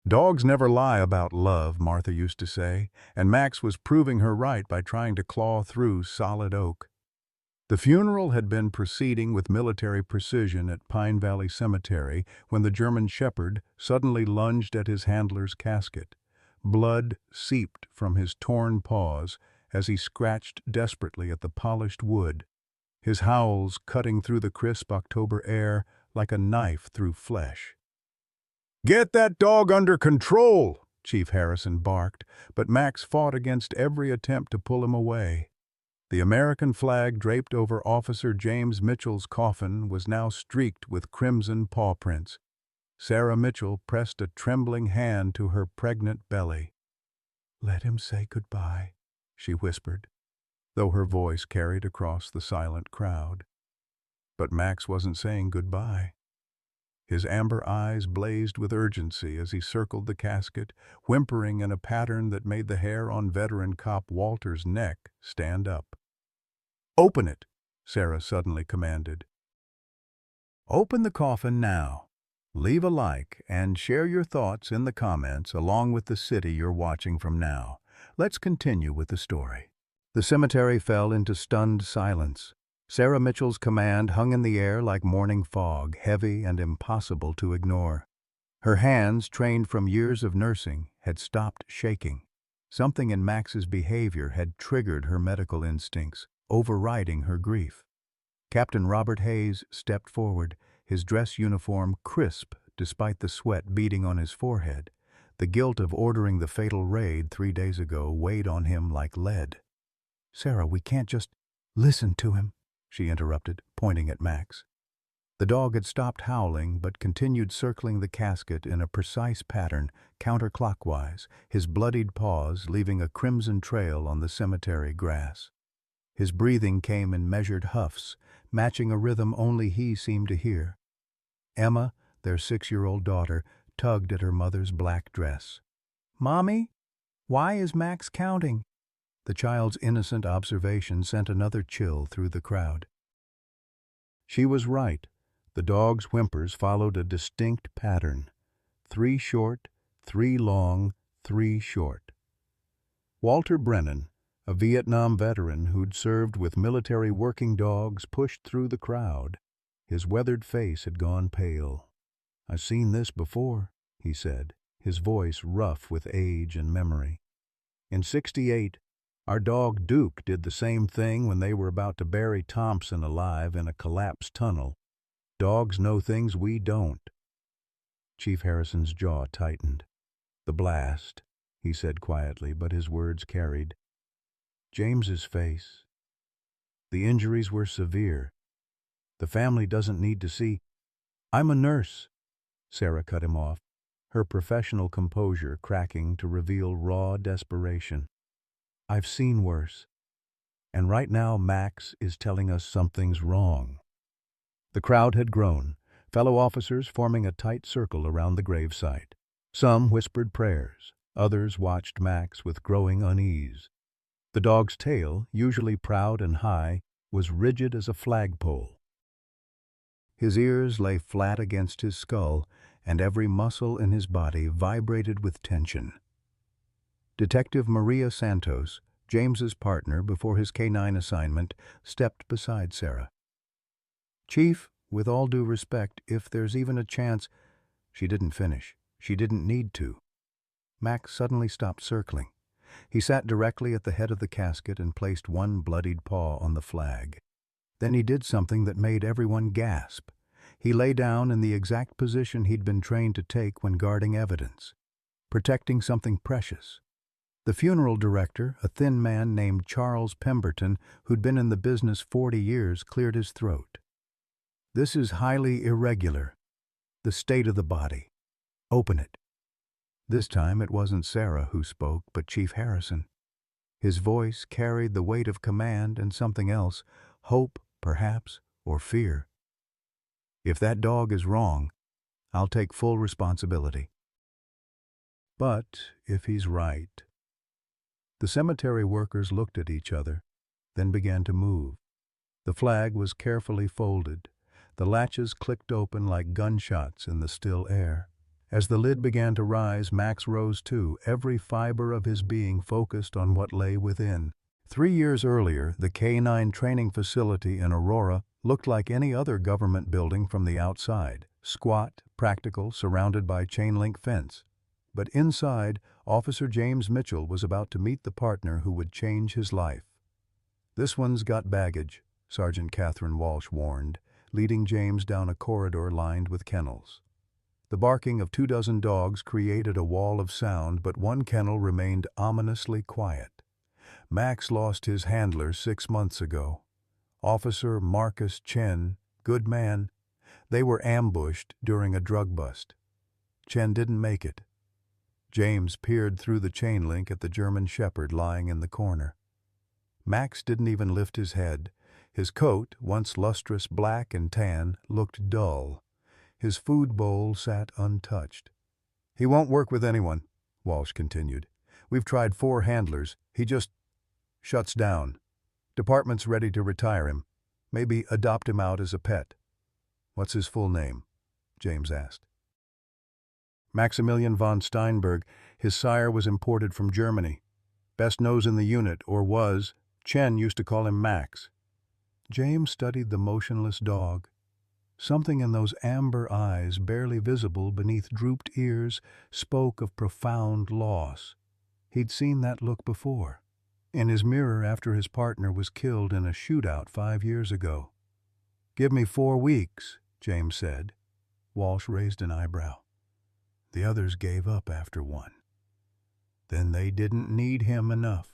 Dogs never lie about love, Martha used to say, and Max was proving her right by trying to claw through solid oak. The funeral had been proceeding with military precision at Pine Valley Cemetery when the German Shepherd suddenly lunged at his handler's casket. Blood seeped from his torn paws as he scratched desperately at the polished wood, his howls cutting through the crisp October air like a knife through flesh. "Get that dog under control!" Chief Harrison barked, but Max fought against every attempt to pull him away. The American flag draped over Officer James Mitchell's coffin was now streaked with crimson paw prints. Sarah Mitchell pressed a trembling hand to her pregnant belly. "Let him say goodbye," she whispered, though her voice carried across the silent crowd. But Max wasn't saying goodbye. His amber eyes blazed with urgency as he circled the casket, whimpering in a pattern that made the hair on veteran cop Walter's neck stand up. "Open it," Sarah suddenly commanded. Open the coffin now. Leave a like and share your thoughts in the comments along with the city you're watching from now. Let's continue with the story. The cemetery fell into stunned silence. Sarah Mitchell's command hung in the air like morning fog, heavy and impossible to ignore. Her hands, trained from years of nursing, had stopped shaking. Something in Max's behavior had triggered her medical instincts, overriding her grief. Captain Robert Hayes stepped forward, his dress uniform crisp despite the sweat beading on his forehead. The guilt of ordering the fatal raid 3 days ago weighed on him like lead. "Sarah, we can't just listen to him," she interrupted, pointing at Max. The dog had stopped howling but continued circling the casket in a precise pattern, counterclockwise, his bloodied paws leaving a crimson trail on the cemetery grass. His breathing came in measured huffs, matching a rhythm only he seemed to hear. Emma, their 6-year-old daughter, tugged at her mother's black dress. "Mommy, why is Max counting?" The child's innocent observation sent another chill through the crowd. She was right. The dog's whimpers followed a distinct pattern. 3 short, 3 long, 3 short. Walter Brennan, a Vietnam veteran who'd served with military working dogs, pushed through the crowd. His weathered face had gone pale. "I've seen this before," he said, his voice rough with age and memory. "In '68, our dog Duke did the same thing when they were about to bury Thompson alive in a collapsed tunnel. Dogs know things we don't." Chief Harrison's jaw tightened. "The blast," he said quietly, but his words carried. "James's face. The injuries were severe. The family doesn't need to see—" "I'm a nurse," Sarah cut him off, her professional composure cracking to reveal raw desperation. "I've seen worse. And right now Max is telling us something's wrong." The crowd had grown, fellow officers forming a tight circle around the gravesite. Some whispered prayers, others watched Max with growing unease. The dog's tail, usually proud and high, was rigid as a flagpole. His ears lay flat against his skull, and every muscle in his body vibrated with tension. Detective Maria Santos, James's partner before his K-9 assignment, stepped beside Sarah. "Chief, with all due respect, if there's even a chance—" She didn't finish. She didn't need to. Max suddenly stopped circling. He sat directly at the head of the casket and placed one bloodied paw on the flag. Then he did something that made everyone gasp. He lay down in the exact position he'd been trained to take when guarding evidence, protecting something precious. The funeral director, a thin man named Charles Pemberton, who'd been in the business 40 years, cleared his throat. "This is highly irregular. The state of the body. Open it." This time it wasn't Sarah who spoke, but Chief Harrison. His voice carried the weight of command and something else, hope, perhaps, or fear. "If that dog is wrong, I'll take full responsibility. But if he's right—" The cemetery workers looked at each other, then began to move. The flag was carefully folded. The latches clicked open like gunshots in the still air. As the lid began to rise, Max rose too, every fiber of his being focused on what lay within. 3 years earlier, the K-9 training facility in Aurora looked like any other government building from the outside, squat, practical, surrounded by chain-link fence. But inside, Officer James Mitchell was about to meet the partner who would change his life. "This one's got baggage," Sergeant Catherine Walsh warned, leading James down a corridor lined with kennels. The barking of 24 dogs created a wall of sound, but one kennel remained ominously quiet. Max lost his handler 6 months ago. Officer Marcus Chen, good man. They were ambushed during a drug bust. Chen didn't make it. James peered through the chain link at the German shepherd lying in the corner. Max didn't even lift his head. His coat, once lustrous black and tan, looked dull. His food bowl sat untouched. "He won't work with anyone," Walsh continued. "We've tried 4 handlers. He just shuts down. Department's ready to retire him. Maybe adopt him out as a pet." "What's his full name?" James asked. "Maximilian von Steinberg. His sire was imported from Germany. Best nose in the unit, or was. Chen used to call him Max." James studied the motionless dog. Something in those amber eyes, barely visible beneath drooped ears, spoke of profound loss. He'd seen that look before, in his mirror after his partner was killed in a shootout 5 years ago. "Give me 4 weeks, James said. Walsh raised an eyebrow. The others gave up after 1. Then they didn't need him enough.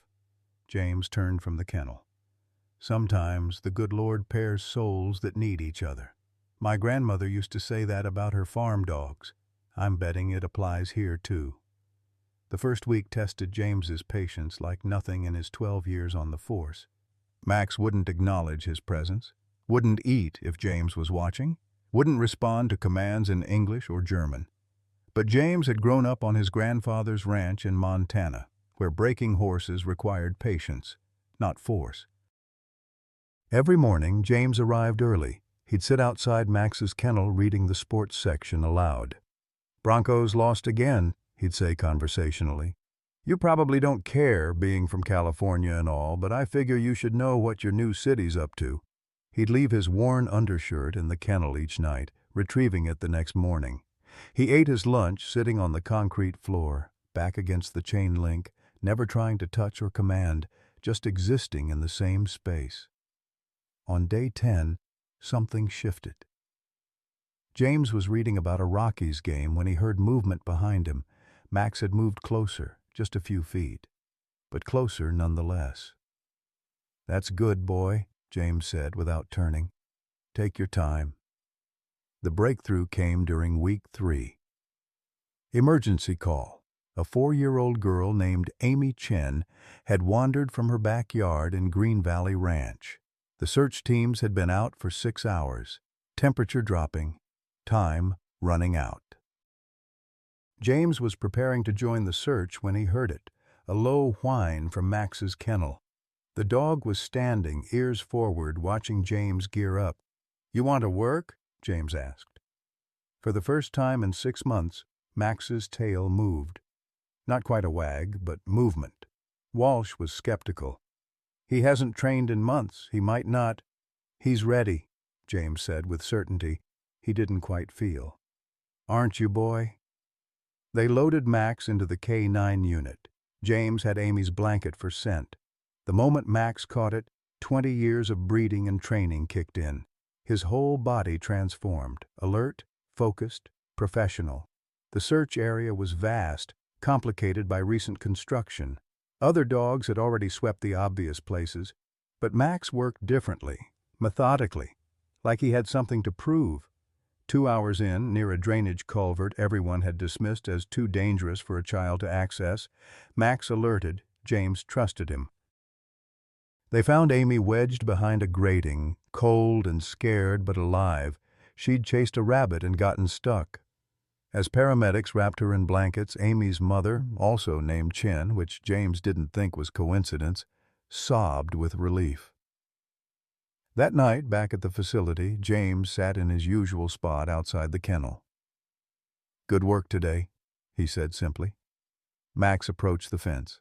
James turned from the kennel. "Sometimes the good Lord pairs souls that need each other. My grandmother used to say that about her farm dogs. I'm betting it applies here too." The first week tested James's patience like nothing in his 12 years on the force. Max wouldn't acknowledge his presence, wouldn't eat if James was watching, wouldn't respond to commands in English or German. But James had grown up on his grandfather's ranch in Montana, where breaking horses required patience, not force. Every morning, James arrived early. He'd sit outside Max's kennel reading the sports section aloud. "Broncos lost again," he'd say conversationally. "You probably don't care, being from California and all, but I figure you should know what your new city's up to." He'd leave his worn undershirt in the kennel each night, retrieving it the next morning. He ate his lunch sitting on the concrete floor, back against the chain link, never trying to touch or command, just existing in the same space. On day 10, something shifted. James was reading about a Rockies game when he heard movement behind him. Max had moved closer, just a few feet, but closer nonetheless. "That's good, boy," James said without turning. "Take your time." The breakthrough came during week 3. Emergency call. A 4-year-old girl named Amy Chen had wandered from her backyard in Green Valley Ranch. The search teams had been out for 6 hours, temperature dropping, time running out. James was preparing to join the search when he heard it, a low whine from Max's kennel. The dog was standing, ears forward, watching James gear up. "You want to work?" James asked. For the first time in 6 months, Max's tail moved. Not quite a wag, but movement. Walsh was skeptical. "He hasn't trained in months. He might not." "He's ready," James said with certainty he didn't quite feel. "Aren't you, boy?" They loaded Max into the K-9 unit. James had Amy's blanket for scent. The moment Max caught it, 20 years of breeding and training kicked in. His whole body transformed, alert, focused, professional. The search area was vast, complicated by recent construction. Other dogs had already swept the obvious places, but Max worked differently, methodically, like he had something to prove. 2 hours in, near a drainage culvert everyone had dismissed as too dangerous for a child to access, Max alerted. James trusted him. They found Amy wedged behind a grating, cold and scared but alive. She'd chased a rabbit and gotten stuck. As paramedics wrapped her in blankets, Amy's mother, also named Chen, which James didn't think was coincidence, sobbed with relief. That night, back at the facility, James sat in his usual spot outside the kennel. "Good work today," he said simply. Max approached the fence.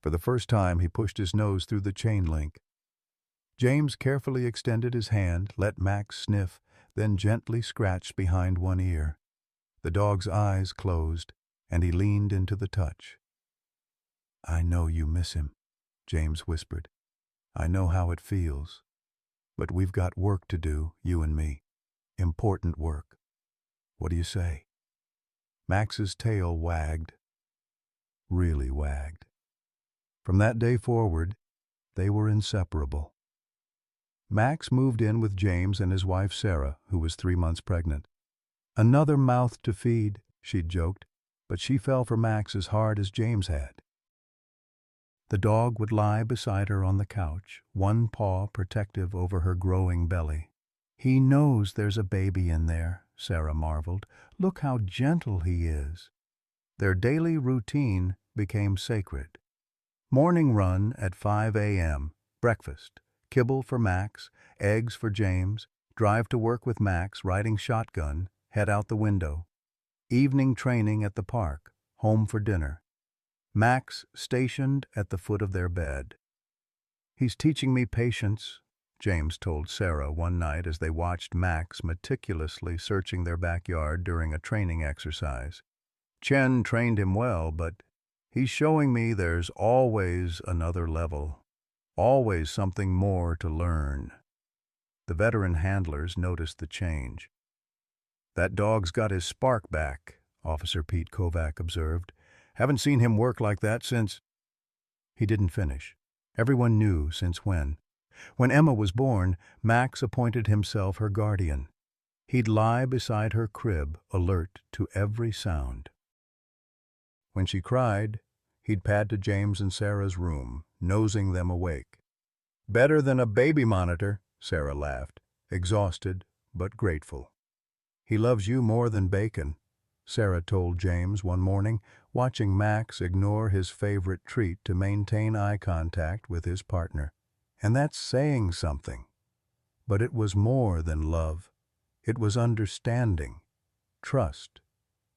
For the first time, he pushed his nose through the chain link. James carefully extended his hand, let Max sniff, then gently scratched behind one ear. The dog's eyes closed, and he leaned into the touch. "I know you miss him," James whispered. "I know how it feels. But we've got work to do, you and me. Important work. What do you say?" Max's tail wagged. Really wagged. From that day forward, they were inseparable. Max moved in with James and his wife Sarah, who was 3 months pregnant. "Another mouth to feed," she'd joked, but she fell for Max as hard as James had. The dog would lie beside her on the couch, one paw protective over her growing belly. "He knows there's a baby in there," Sarah marveled. "Look how gentle he is." Their daily routine became sacred. Morning run at 5 a.m., breakfast, kibble for Max, eggs for James, drive to work with Max, riding shotgun, head out the window. Evening training at the park, home for dinner. Max stationed at the foot of their bed. "He's teaching me patience," James told Sarah one night as they watched Max meticulously searching their backyard during a training exercise. "Chen trained him well, but he's showing me there's always another level, always something more to learn." The veteran handlers noticed the change. "That dog's got his spark back," Officer Pete Kovac observed. "Haven't seen him work like that since—" He didn't finish. Everyone knew since when. When Emma was born, Max appointed himself her guardian. He'd lie beside her crib, alert to every sound. When she cried, he'd pad to James and Sarah's room, nosing them awake. "Better than a baby monitor," Sarah laughed, exhausted but grateful. "He loves you more than bacon," Sarah told James one morning, watching Max ignore his favorite treat to maintain eye contact with his partner. And that's saying something. But it was more than love. It was understanding, trust,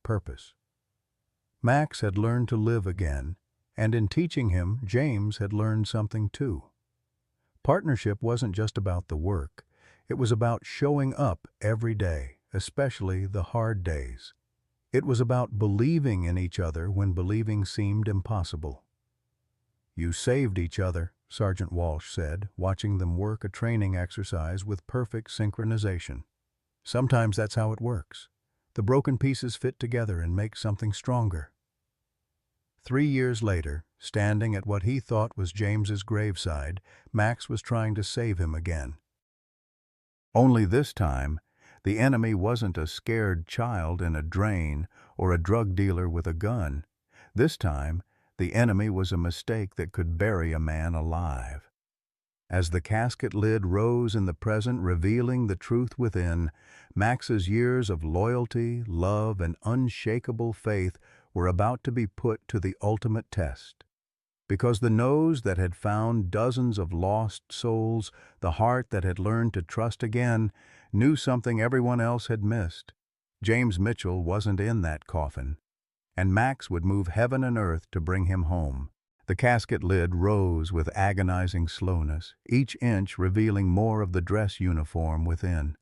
purpose. Max had learned to live again, and in teaching him, James had learned something too. Partnership wasn't just about the work. It was about showing up every day, especially the hard days. It was about believing in each other when believing seemed impossible. "You saved each other," Sergeant Walsh said, watching them work a training exercise with perfect synchronization. "Sometimes that's how it works. The broken pieces fit together and make something stronger." 3 years later, standing at what he thought was James's graveside, Max was trying to save him again. Only this time, the enemy wasn't a scared child in a drain or a drug dealer with a gun. This time, the enemy was a mistake that could bury a man alive. As the casket lid rose in the present, revealing the truth within, Max's years of loyalty, love, and unshakable faith were about to be put to the ultimate test. Because the nose that had found dozens of lost souls, the heart that had learned to trust again, knew something everyone else had missed. James Mitchell wasn't in that coffin, and Max would move heaven and earth to bring him home. The casket lid rose with agonizing slowness, each inch revealing more of the dress uniform within.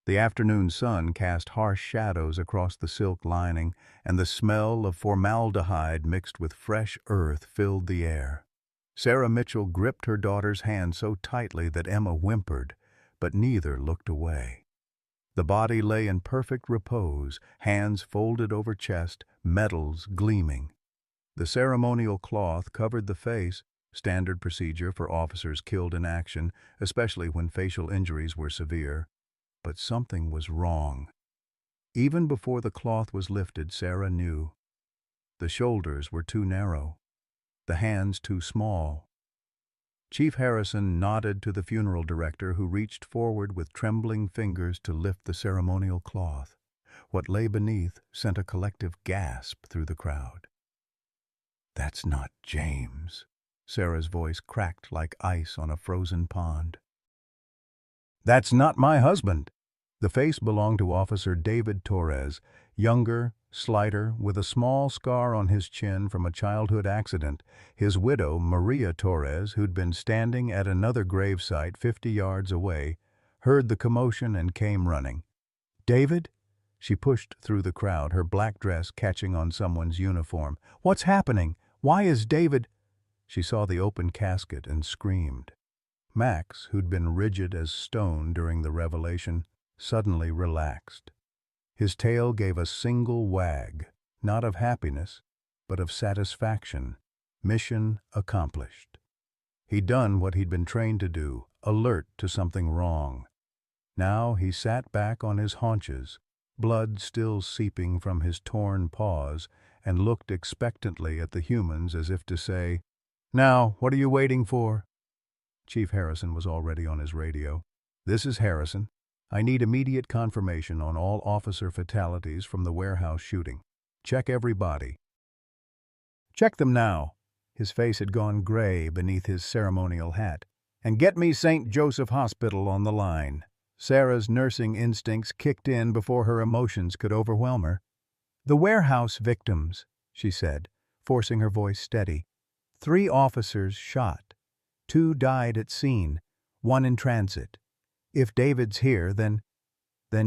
The afternoon sun cast harsh shadows across the silk lining, and the smell of formaldehyde mixed with fresh earth filled the air. Sarah Mitchell gripped her daughter's hand so tightly that Emma whimpered, but neither looked away. The body lay in perfect repose, hands folded over chest, medals gleaming. The ceremonial cloth covered the face, standard procedure for officers killed in action, especially when facial injuries were severe. But something was wrong. Even before the cloth was lifted, Sarah knew. The shoulders were too narrow, the hands too small. Chief Harrison nodded to the funeral director, who reached forward with trembling fingers to lift the ceremonial cloth. What lay beneath sent a collective gasp through the crowd. "That's not James," Sarah's voice cracked like ice on a frozen pond. "That's not my husband." The face belonged to Officer David Torres, Younger, slighter, with a small scar on his chin from a childhood accident, his widow, Maria Torres, who'd been standing at another gravesite 50 yards away, heard the commotion and came running. "David?" She pushed through the crowd, her black dress catching on someone's uniform. "What's happening? Why is David—" She saw the open casket and screamed. Max, who'd been rigid as stone during the revelation, suddenly relaxed. His tail gave a single wag, not of happiness, but of satisfaction. Mission accomplished. He'd done what he'd been trained to do, alert to something wrong. Now he sat back on his haunches, blood still seeping from his torn paws, and looked expectantly at the humans as if to say, "Now, what are you waiting for?" Chief Harrison was already on his radio. "This is Harrison. I need immediate confirmation on all officer fatalities from the warehouse shooting. Check every body." "Check them now." His face had gone gray beneath his ceremonial hat. "And get me St. Joseph Hospital on the line." Sarah's nursing instincts kicked in before her emotions could overwhelm her. "The warehouse victims," she said, forcing her voice steady. 3 officers shot. 2 died at scene, 1 in transit. If David's here, then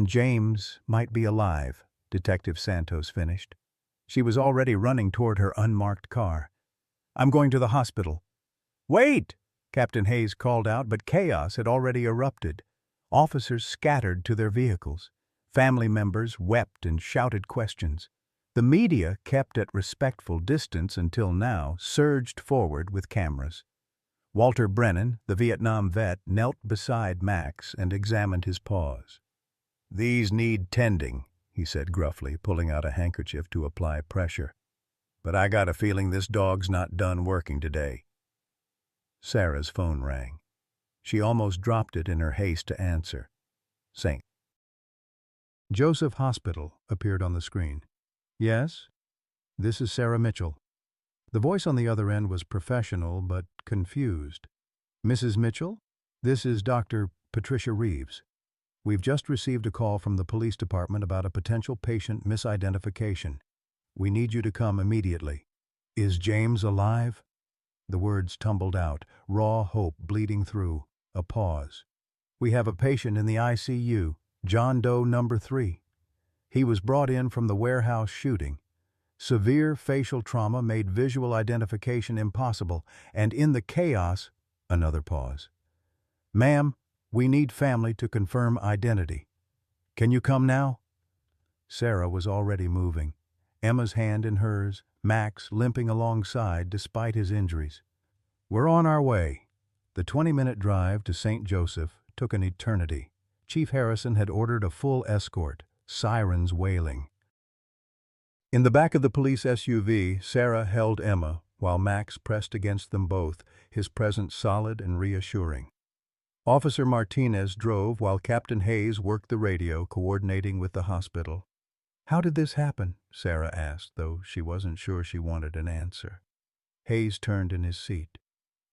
James might be alive," Detective Santos finished. She was already running toward her unmarked car. "I'm going to the hospital." "Wait!" Captain Hayes called out, but chaos had already erupted. Officers scattered to their vehicles. Family members wept and shouted questions. The media, kept at respectful distance until now, surged forward with cameras. Walter Brennan, the Vietnam vet, knelt beside Max and examined his paws. "These need tending," he said gruffly, pulling out a handkerchief to apply pressure. "But I got a feeling this dog's not done working today." Sarah's phone rang. She almost dropped it in her haste to answer. St. Joseph Hospital appeared on the screen. "Yes? This is Sarah Mitchell." The voice on the other end was professional but confused. "Mrs. Mitchell, this is Dr. Patricia Reeves. We've just received a call from the police department about a potential patient misidentification. We need you to come immediately." "Is James alive?" The words tumbled out, raw hope bleeding through. A pause. "We have a patient in the ICU, John Doe number 3. He was brought in from the warehouse shooting. Severe facial trauma made visual identification impossible, and in the chaos—" Another pause. "Ma'am, we need family to confirm identity. Can you come now?" Sarah was already moving, Emma's hand in hers, Max limping alongside despite his injuries. "We're on our way." The 20-minute drive to St. Joseph took an eternity. Chief Harrison had ordered a full escort, sirens wailing. In the back of the police SUV, Sarah held Emma, while Max pressed against them both, his presence solid and reassuring. Officer Martinez drove while Captain Hayes worked the radio, coordinating with the hospital. "How did this happen?" Sarah asked, though she wasn't sure she wanted an answer. Hayes turned in his seat.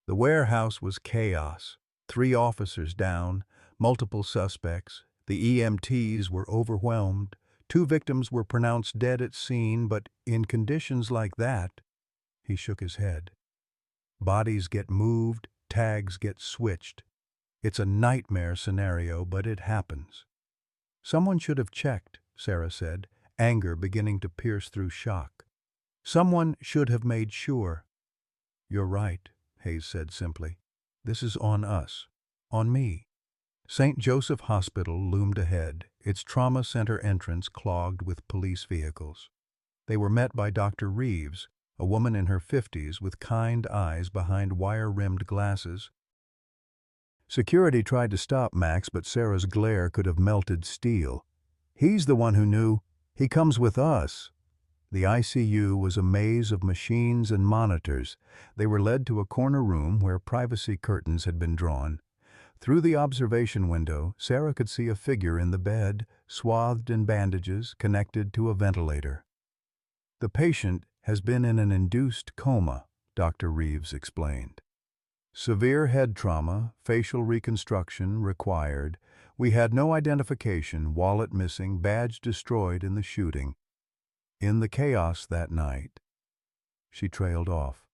The warehouse was chaos. 3 officers down, multiple suspects. The EMTs were overwhelmed. 2 victims were pronounced dead at scene, but in conditions like that, he shook his head. Bodies get moved, tags get switched. It's a nightmare scenario, but it happens. "Someone should have checked," Sarah said, anger beginning to pierce through shock. "Someone should have made sure." "You're right," Hayes said simply. "This is on us. On me." St. Joseph Hospital loomed ahead, its trauma center entrance clogged with police vehicles. They were met by Dr. Reeves, a woman in her 50s with kind eyes behind wire-rimmed glasses. Security tried to stop Max, but Sarah's glare could have melted steel. "He's the one who knew. He comes with us." The ICU was a maze of machines and monitors. They were led to a corner room where privacy curtains had been drawn. Through the observation window, Sarah could see a figure in the bed, swathed in bandages, connected to a ventilator. "The patient has been in an induced coma," Dr. Reeves explained. "Severe head trauma, facial reconstruction required. We had no identification, wallet missing, badge destroyed in the shooting. In the chaos that night, she trailed off,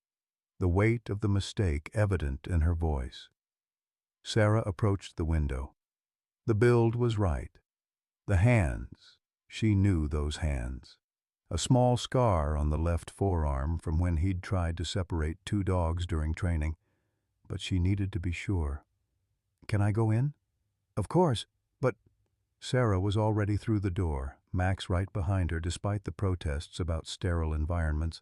the weight of the mistake evident in her voice. Sarah approached the window. The build was right. The hands, she knew those hands. A small scar on the left forearm from when he'd tried to separate two dogs during training. But she needed to be sure. "Can I go in?" "Of course, but—" Sarah was already through the door, Max right behind her despite the protests about sterile environments.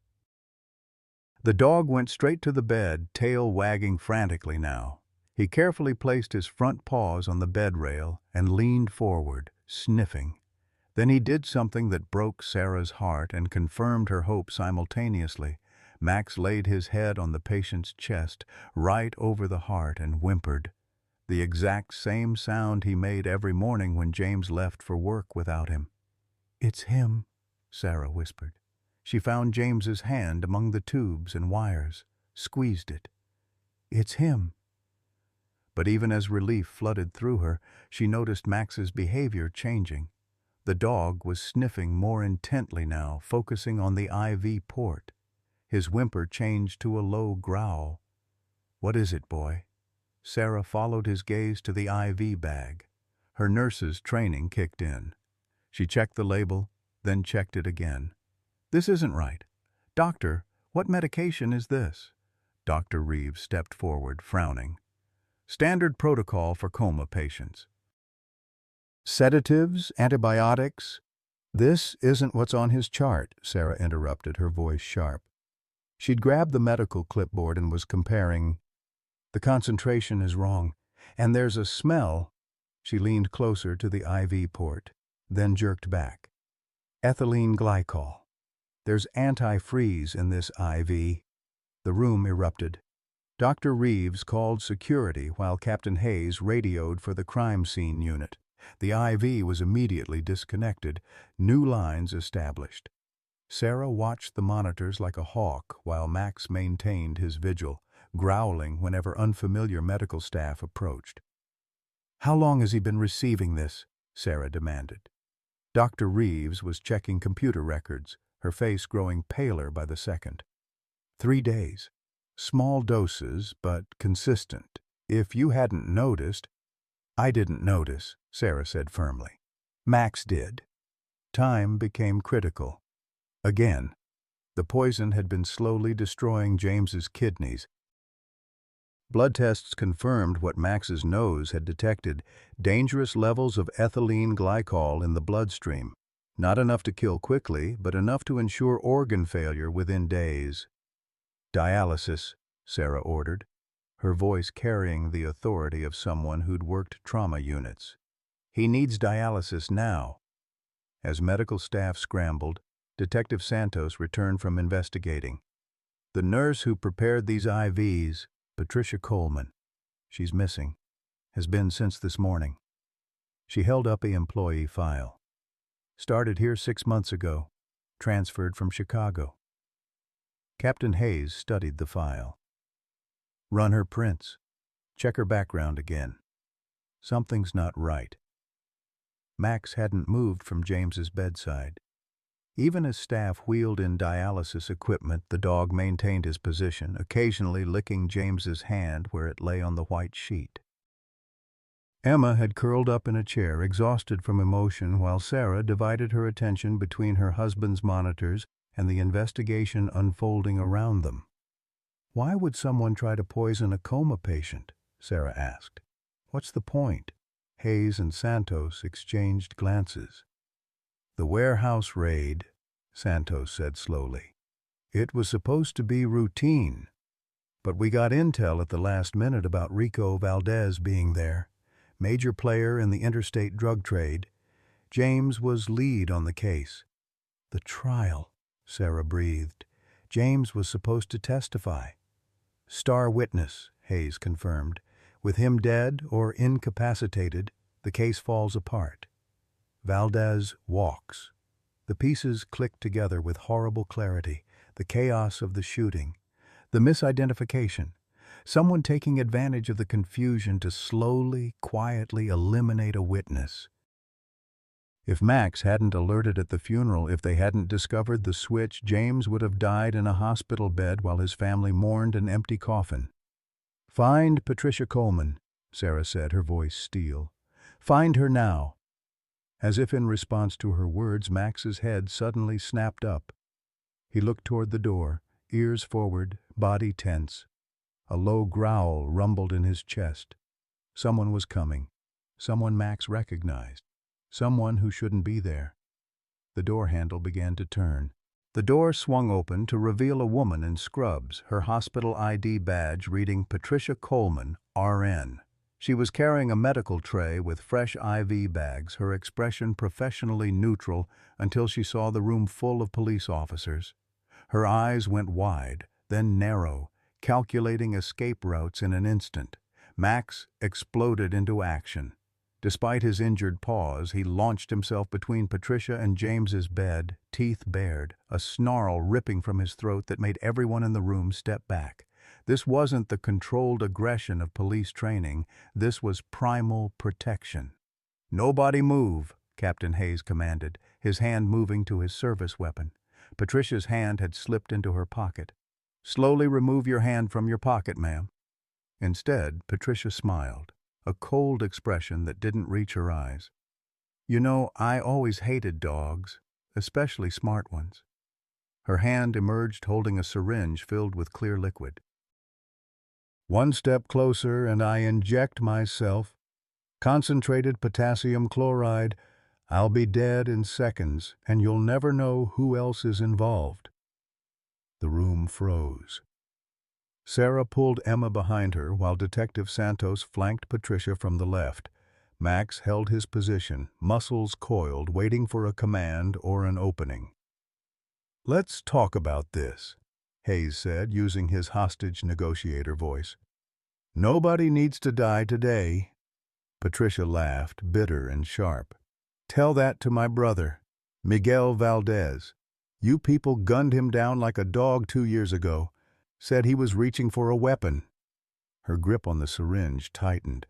The dog went straight to the bed, tail wagging frantically now. He carefully placed his front paws on the bed rail and leaned forward, sniffing. Then he did something that broke Sarah's heart and confirmed her hope simultaneously. Max laid his head on the patient's chest, right over the heart, and whimpered. The exact same sound he made every morning when James left for work without him. "It's him," Sarah whispered. She found James's hand among the tubes and wires, squeezed it. "It's him." But even as relief flooded through her, she noticed Max's behavior changing. The dog was sniffing more intently now, focusing on the IV port. His whimper changed to a low growl. "What is it, boy?" Sarah followed his gaze to the IV bag. Her nurse's training kicked in. She checked the label, then checked it again. "This isn't right. Doctor, what medication is this?" Dr. Reeves stepped forward, frowning. "Standard protocol for coma patients. Sedatives, antibiotics." "This isn't what's on his chart," Sarah interrupted, her voice sharp. She'd grabbed the medical clipboard and was comparing. "The concentration is wrong, and there's a smell." She leaned closer to the IV port, then jerked back. "Ethylene glycol. There's antifreeze in this IV." The room erupted. Dr. Reeves called security while Captain Hayes radioed for the crime scene unit. The IV was immediately disconnected, new lines established. Sarah watched the monitors like a hawk while Max maintained his vigil, growling whenever unfamiliar medical staff approached. "How long has he been receiving this?" Sarah demanded. Dr. Reeves was checking computer records, her face growing paler by the second. 3 days. Small doses, but consistent. If you hadn't noticed—" "I didn't notice," Sarah said firmly. "Max did." Time became critical. Again, the poison had been slowly destroying James's kidneys. Blood tests confirmed what Max's nose had detected, dangerous levels of ethylene glycol in the bloodstream. Not enough to kill quickly, but enough to ensure organ failure within days. "Dialysis," Sarah ordered, her voice carrying the authority of someone who'd worked trauma units. "He needs dialysis now." As medical staff scrambled, Detective Santos returned from investigating. "The nurse who prepared these IVs, Patricia Coleman. She's missing. Has been since this morning." She held up the employee file. "Started here 6 months ago. Transferred from Chicago." Captain Hayes studied the file. "Run her prints. Check her background again. Something's not right." Max hadn't moved from James's bedside. Even as staff wheeled in dialysis equipment, the dog maintained his position, occasionally licking James's hand where it lay on the white sheet. Emma had curled up in a chair, exhausted from emotion, while Sarah divided her attention between her husband's monitors and the investigation unfolding around them. "Why would someone try to poison a coma patient?" Sarah asked. "What's the point?" Hayes and Santos exchanged glances. "The warehouse raid," Santos said slowly. "It was supposed to be routine, but we got intel at the last minute about Rico Valdez being there, major player in the interstate drug trade. James was lead on the case." "The trial," Sarah breathed. "James was supposed to testify." "Star witness," Hayes confirmed. "With him dead or incapacitated, the case falls apart. Valdez walks." The pieces clicked together with horrible clarity. The chaos of the shooting, the misidentification, someone taking advantage of the confusion to slowly, quietly eliminate a witness. If Max hadn't alerted at the funeral, if they hadn't discovered the switch, James would have died in a hospital bed while his family mourned an empty coffin. "Find Patricia Coleman," Sarah said, her voice steel. "Find her now." As if in response to her words, Max's head suddenly snapped up. He looked toward the door, ears forward, body tense. A low growl rumbled in his chest. Someone was coming. Someone Max recognized. Someone who shouldn't be there. The door handle began to turn. The door swung open to reveal a woman in scrubs, her hospital ID badge reading Patricia Coleman, RN. She was carrying a medical tray with fresh IV bags, her expression professionally neutral until she saw the room full of police officers. Her eyes went wide, then narrow, calculating escape routes in an instant. Max exploded into action. Despite his injured paws, he launched himself between Patricia and James's bed, teeth bared, a snarl ripping from his throat that made everyone in the room step back. This wasn't the controlled aggression of police training. This was primal protection. "Nobody move," Captain Hayes commanded, his hand moving to his service weapon. Patricia's hand had slipped into her pocket. "Slowly remove your hand from your pocket, ma'am." Instead, Patricia smiled, a cold expression that didn't reach her eyes. "You know, I always hated dogs, especially smart ones." Her hand emerged holding a syringe filled with clear liquid. "One step closer and I inject myself. Concentrated potassium chloride. I'll be dead in seconds, and you'll never know who else is involved." The room froze. Sarah pulled Emma behind her while Detective Santos flanked Patricia from the left. Max held his position, muscles coiled, waiting for a command or an opening. "Let's talk about this," Hayes said, using his hostage negotiator voice. "Nobody needs to die today." Patricia laughed, bitter and sharp. "Tell that to my brother, Miguel Valdez. You people gunned him down like a dog 2 years ago. Said he was reaching for a weapon." Her grip on the syringe tightened.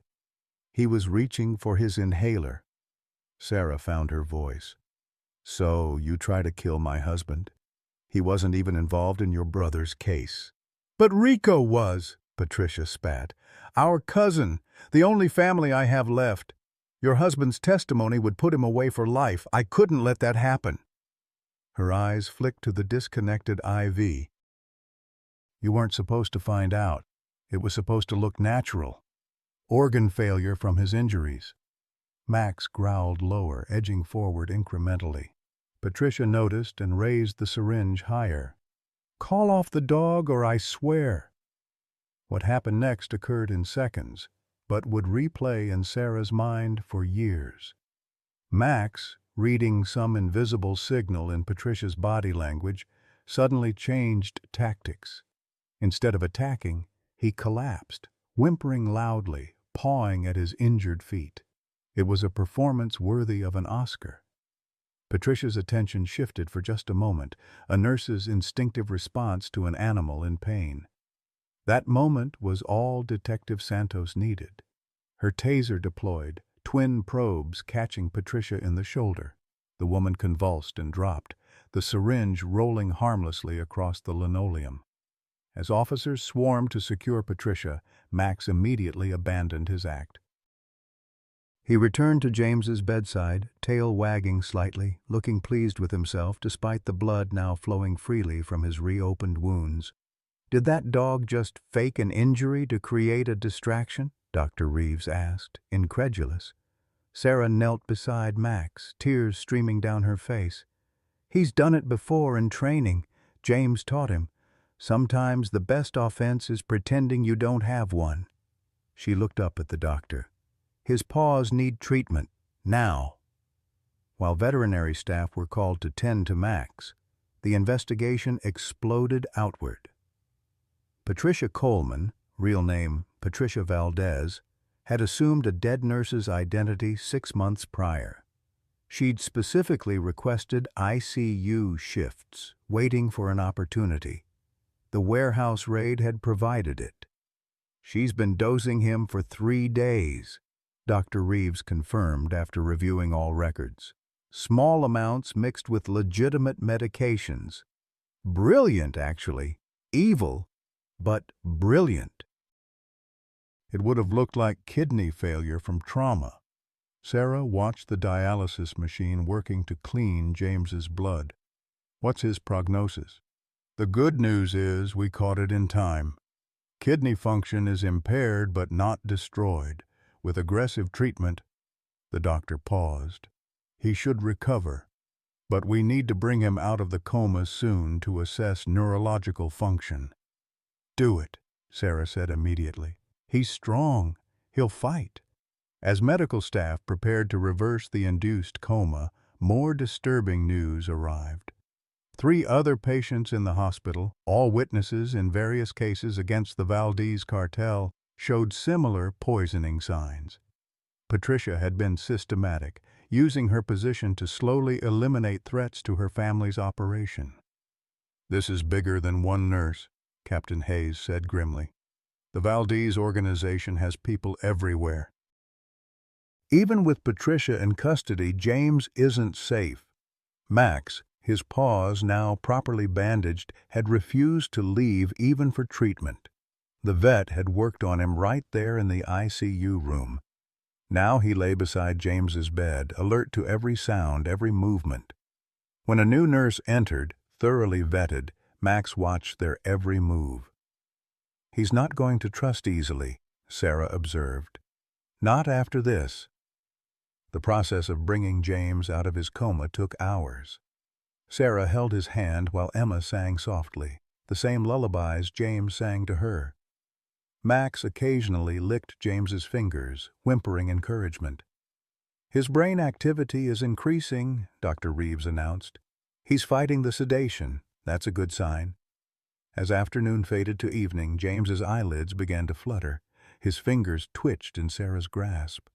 "He was reaching for his inhaler." Sarah found her voice. "So you try to kill my husband? He wasn't even involved in your brother's case." "But Rico was," Patricia spat. "Our cousin, the only family I have left. Your husband's testimony would put him away for life. I couldn't let that happen." Her eyes flicked to the disconnected IV. "You weren't supposed to find out. It was supposed to look natural. Organ failure from his injuries." Max growled lower, edging forward incrementally. Patricia noticed and raised the syringe higher. "Call off the dog or I swear." What happened next occurred in seconds, but would replay in Sarah's mind for years. Max, reading some invisible signal in Patricia's body language, suddenly changed tactics. Instead of attacking, he collapsed, whimpering loudly, pawing at his injured feet. It was a performance worthy of an Oscar. Patricia's attention shifted for just a moment, a nurse's instinctive response to an animal in pain. That moment was all Detective Santos needed. Her taser deployed, twin probes catching Patricia in the shoulder. The woman convulsed and dropped, the syringe rolling harmlessly across the linoleum. As officers swarmed to secure Patricia, Max immediately abandoned his act. He returned to James's bedside, tail wagging slightly, looking pleased with himself despite the blood now flowing freely from his reopened wounds. "Did that dog just fake an injury to create a distraction?" Dr. Reeves asked, incredulous. Sarah knelt beside Max, tears streaming down her face. "He's done it before in training. James taught him. Sometimes the best offense is pretending you don't have one." She looked up at the doctor. "His paws need treatment, now." While veterinary staff were called to tend to Max, the investigation exploded outward. Patricia Coleman, real name Patricia Valdez, had assumed a dead nurse's identity 6 months prior. She'd specifically requested ICU shifts, waiting for an opportunity. The warehouse raid had provided it. "She's been dosing him for 3 days," Dr. Reeves confirmed after reviewing all records. small amounts mixed with legitimate medications. Brilliant, actually. Evil, but brilliant. It would have looked like kidney failure from trauma. Sarah watched the dialysis machine working to clean James's blood. What's his prognosis? The good news is we caught it in time. Kidney function is impaired but not destroyed. With aggressive treatment, the doctor paused. He should recover, but we need to bring him out of the coma soon to assess neurological function. Do it, Sarah said immediately. He's strong. He'll fight. As medical staff prepared to reverse the induced coma, more disturbing news arrived. 3 other patients in the hospital, all witnesses in various cases against the Valdez cartel, showed similar poisoning signs. Patricia had been systematic, using her position to slowly eliminate threats to her family's operation. "This is bigger than one nurse," Captain Hayes said grimly. "The Valdez organization has people everywhere." Even with Patricia in custody, James isn't safe. Max, his paws now properly bandaged, had refused to leave even for treatment. The vet had worked on him right there in the ICU room. Now he lay beside James's bed, alert to every sound, every movement. When a new nurse entered, thoroughly vetted, Max watched their every move. "He's not going to trust easily," Sarah observed. "Not after this." The process of bringing James out of his coma took hours. Sarah held his hand while Emma sang softly, the same lullabies James sang to her. Max occasionally licked James's fingers, whimpering encouragement. "His brain activity is increasing," Dr. Reeves announced. "He's fighting the sedation. That's a good sign." As afternoon faded to evening, James's eyelids began to flutter. His fingers twitched in Sarah's grasp.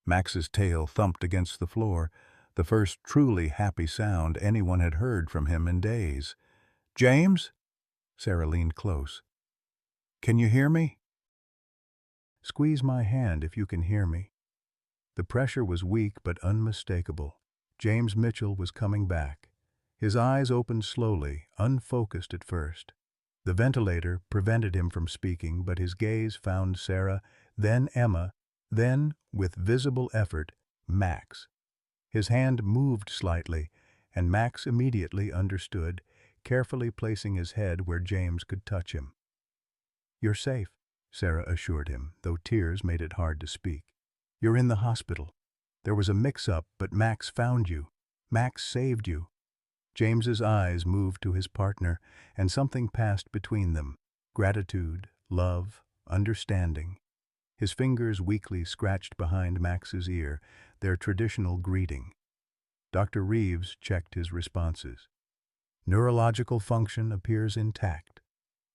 Max's tail thumped against the floor, the first truly happy sound anyone had heard from him in days. "James?" Sarah leaned close. "Can you hear me?" "Squeeze my hand if you can hear me." The pressure was weak but unmistakable. James Mitchell was coming back. His eyes opened slowly, unfocused at first. The ventilator prevented him from speaking, but his gaze found Sarah, then Emma, then, with visible effort, Max. His hand moved slightly, and Max immediately understood, carefully placing his head where James could touch him. "You're safe," Sarah assured him, though tears made it hard to speak. "You're in the hospital. There was a mix-up, but Max found you. Max saved you." James's eyes moved to his partner, and something passed between them. Gratitude, love, understanding. His fingers weakly scratched behind Max's ear, their traditional greeting. Dr. Reeves checked his responses. "Neurological function appears intact.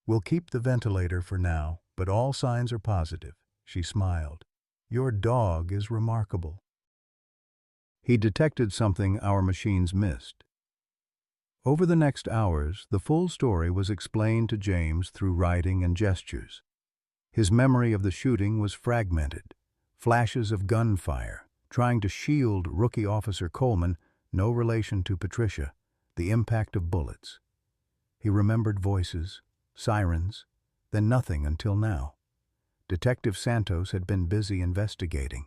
We'll keep the ventilator for now, but all signs are positive." She smiled. "Your dog is remarkable." He detected something our machines missed. Over the next hours, the full story was explained to James through writing and gestures. His memory of the shooting was fragmented. Flashes of gunfire, trying to shield Rookie Officer Coleman, no relation to Patricia, the impact of bullets. He remembered voices, sirens, then nothing until now. Detective Santos had been busy investigating.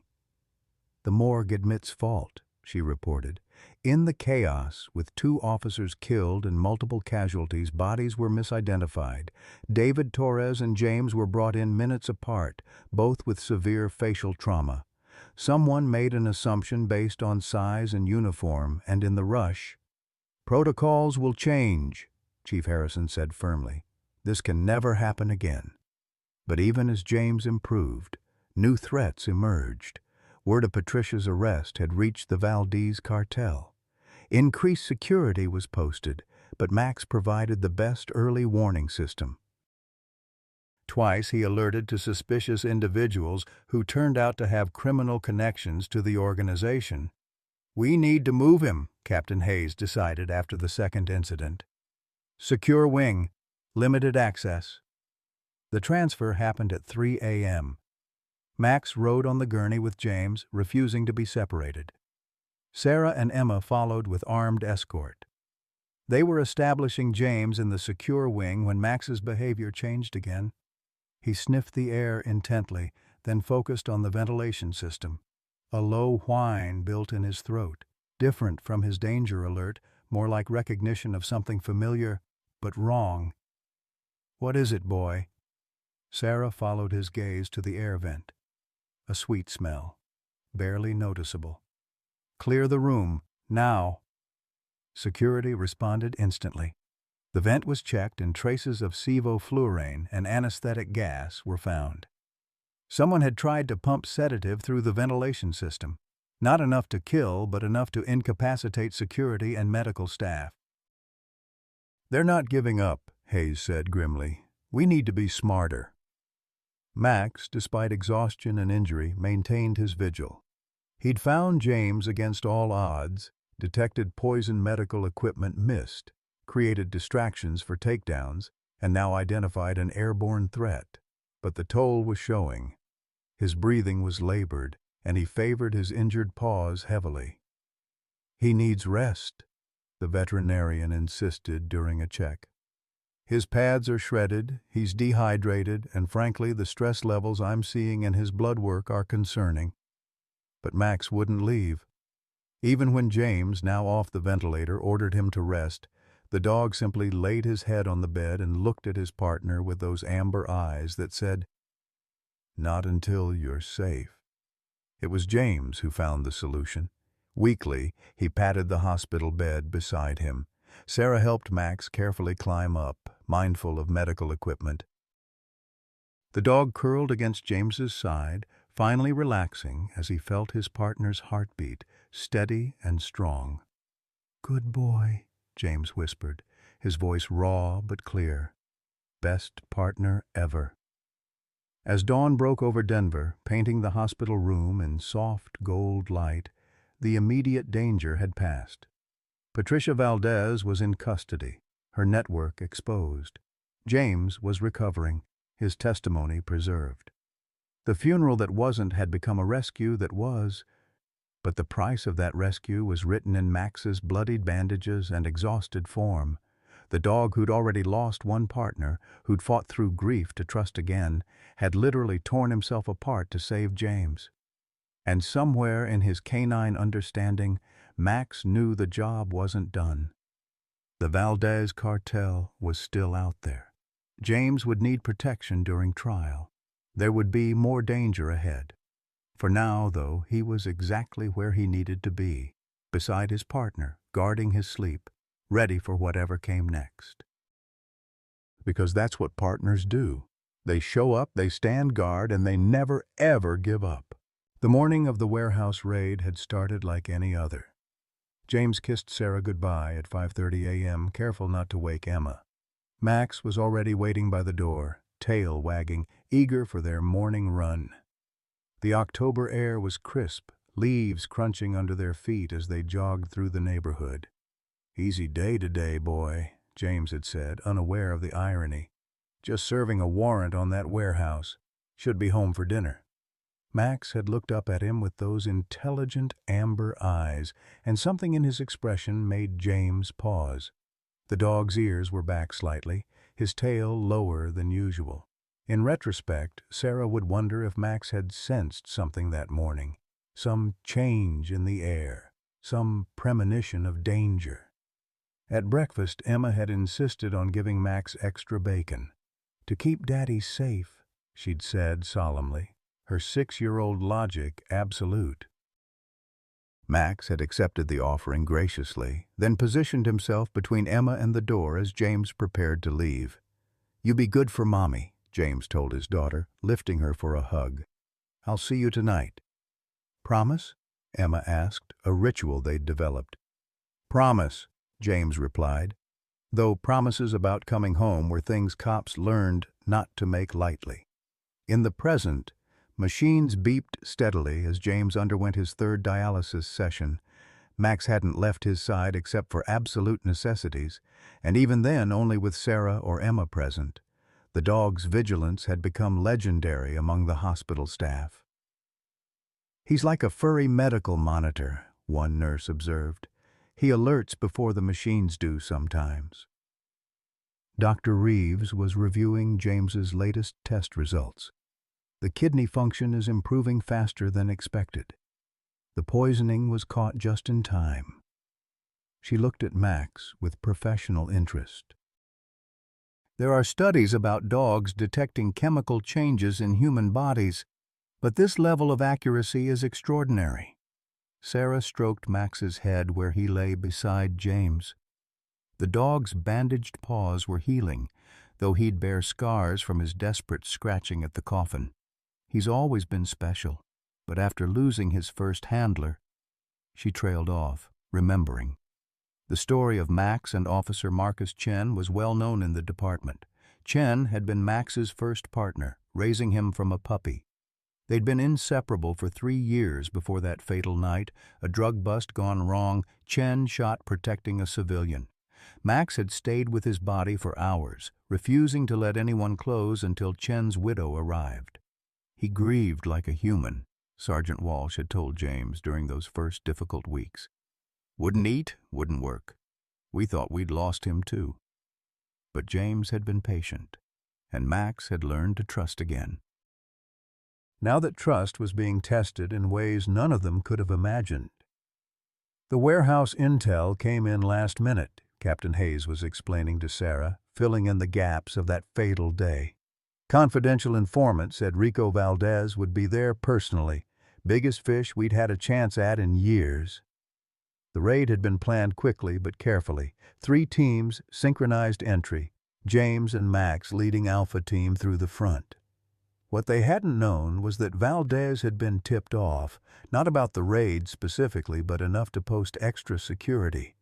"The morgue admits fault," she reported. "In the chaos, with 2 officers killed and multiple casualties, bodies were misidentified. David Torres and James were brought in minutes apart, both with severe facial trauma. Someone made an assumption based on size and uniform, and in the rush—" "Protocols will change," Chief Harrison said firmly. "This can never happen again." But even as James improved, new threats emerged. Word of Patricia's arrest had reached the Valdez cartel. Increased security was posted, but Max provided the best early warning system. Twice he alerted to suspicious individuals who turned out to have criminal connections to the organization. "We need to move him," Captain Hayes decided after the second incident. "Secure wing. Limited access." The transfer happened at 3 a.m. Max rode on the gurney with James, refusing to be separated. Sarah and Emma followed with armed escort. They were establishing James in the secure wing when Max's behavior changed again. He sniffed the air intently, then focused on the ventilation system. A low whine built in his throat, different from his danger alert, more like recognition of something familiar, but wrong. "What is it, boy?" Sarah followed his gaze to the air vent. A sweet smell, barely noticeable. "Clear the room, now." Security responded instantly. The vent was checked and traces of sevoflurane, an anesthetic gas, were found. Someone had tried to pump sedative through the ventilation system. Not enough to kill, but enough to incapacitate security and medical staff. "They're not giving up," Hayes said grimly. "We need to be smarter." Max, despite exhaustion and injury, maintained his vigil. He'd found James against all odds, detected poison medical equipment missed, created distractions for takedowns, and now identified an airborne threat. But the toll was showing. His breathing was labored, and he favored his injured paws heavily. "He needs rest," the veterinarian insisted during a check. "His pads are shredded, he's dehydrated, and frankly, the stress levels I'm seeing in his blood work are concerning." But Max wouldn't leave. Even when James, now off the ventilator, ordered him to rest, the dog simply laid his head on the bed and looked at his partner with those amber eyes that said, "Not until you're safe." It was James who found the solution. Weakly, he patted the hospital bed beside him. Sarah helped Max carefully climb up, mindful of medical equipment. The dog curled against James's side, finally relaxing as he felt his partner's heartbeat, steady and strong. "Good boy," James whispered, his voice raw but clear. "Best partner ever." As dawn broke over Denver, painting the hospital room in soft gold light, the immediate danger had passed. Patricia Valdez was in custody, her network exposed. James was recovering, his testimony preserved. The funeral that wasn't had become a rescue that was, but the price of that rescue was written in Max's bloodied bandages and exhausted form. The dog who'd already lost one partner, who'd fought through grief to trust again, had literally torn himself apart to save James. And somewhere in his canine understanding, Max knew the job wasn't done. The Valdez cartel was still out there. James would need protection during trial. There would be more danger ahead. For now, though, he was exactly where he needed to be, beside his partner, guarding his sleep, ready for whatever came next. Because that's what partners do. They show up, they stand guard, and they never, ever give up. The morning of the warehouse raid had started like any other. James kissed Sarah goodbye at 5:30 a.m., careful not to wake Emma. Max was already waiting by the door, tail wagging, eager for their morning run. The October air was crisp, leaves crunching under their feet as they jogged through the neighborhood. "Easy day today, boy," James had said, unaware of the irony. "Just serving a warrant on that warehouse. Should be home for dinner." Max had looked up at him with those intelligent amber eyes, and something in his expression made James pause. The dog's ears were back slightly, his tail lower than usual. In retrospect, Sarah would wonder if Max had sensed something that morning, some change in the air, some premonition of danger. At breakfast, Emma had insisted on giving Max extra bacon. "To keep Daddy safe," she'd said solemnly, her 6-year-old logic absolute. Max had accepted the offering graciously, then positioned himself between Emma and the door as James prepared to leave. "You be good for Mommy," James told his daughter, lifting her for a hug. "I'll see you tonight." "Promise?" Emma asked, a ritual they'd developed. "Promise," James replied, though promises about coming home were things cops learned not to make lightly. In the present, machines beeped steadily as James underwent his 3rd dialysis session. Max hadn't left his side except for absolute necessities, and even then only with Sarah or Emma present. The dog's vigilance had become legendary among the hospital staff. "He's like a furry medical monitor, one nurse observed. He alerts before the machines do sometimes. Dr. Reeves was reviewing James's latest test results. The kidney function is improving faster than expected. The poisoning was caught just in time. She looked at Max with professional interest. There are studies about dogs detecting chemical changes in human bodies, but this level of accuracy is extraordinary. Sarah stroked Max's head where he lay beside James. The dog's bandaged paws were healing, though he'd bear scars from his desperate scratching at the coffin. He's always been special, but after losing his first handler, she trailed off, remembering. The story of Max and Officer Marcus Chen was well known in the department. Chen had been Max's first partner, raising him from a puppy. They'd been inseparable for 3 years before that fatal night, a drug bust gone wrong. Chen shot protecting a civilian. Max had stayed with his body for hours, refusing to let anyone close until Chen's widow arrived. He grieved like a human, Sergeant Walsh had told James during those first difficult weeks. Wouldn't eat, wouldn't work. We thought we'd lost him too. But James had been patient, and Max had learned to trust again. Now that trust was being tested in ways none of them could have imagined. The warehouse intel came in last minute, Captain Hayes was explaining to Sarah, filling in the gaps of that fatal day. Confidential informant said Rico Valdez would be there personally, biggest fish we'd had a chance at in years. The raid had been planned quickly but carefully. 3 teams, synchronized entry, James and Max leading Alpha Team through the front. What they hadn't known was that Valdez had been tipped off, not about the raid specifically, but enough to post extra security.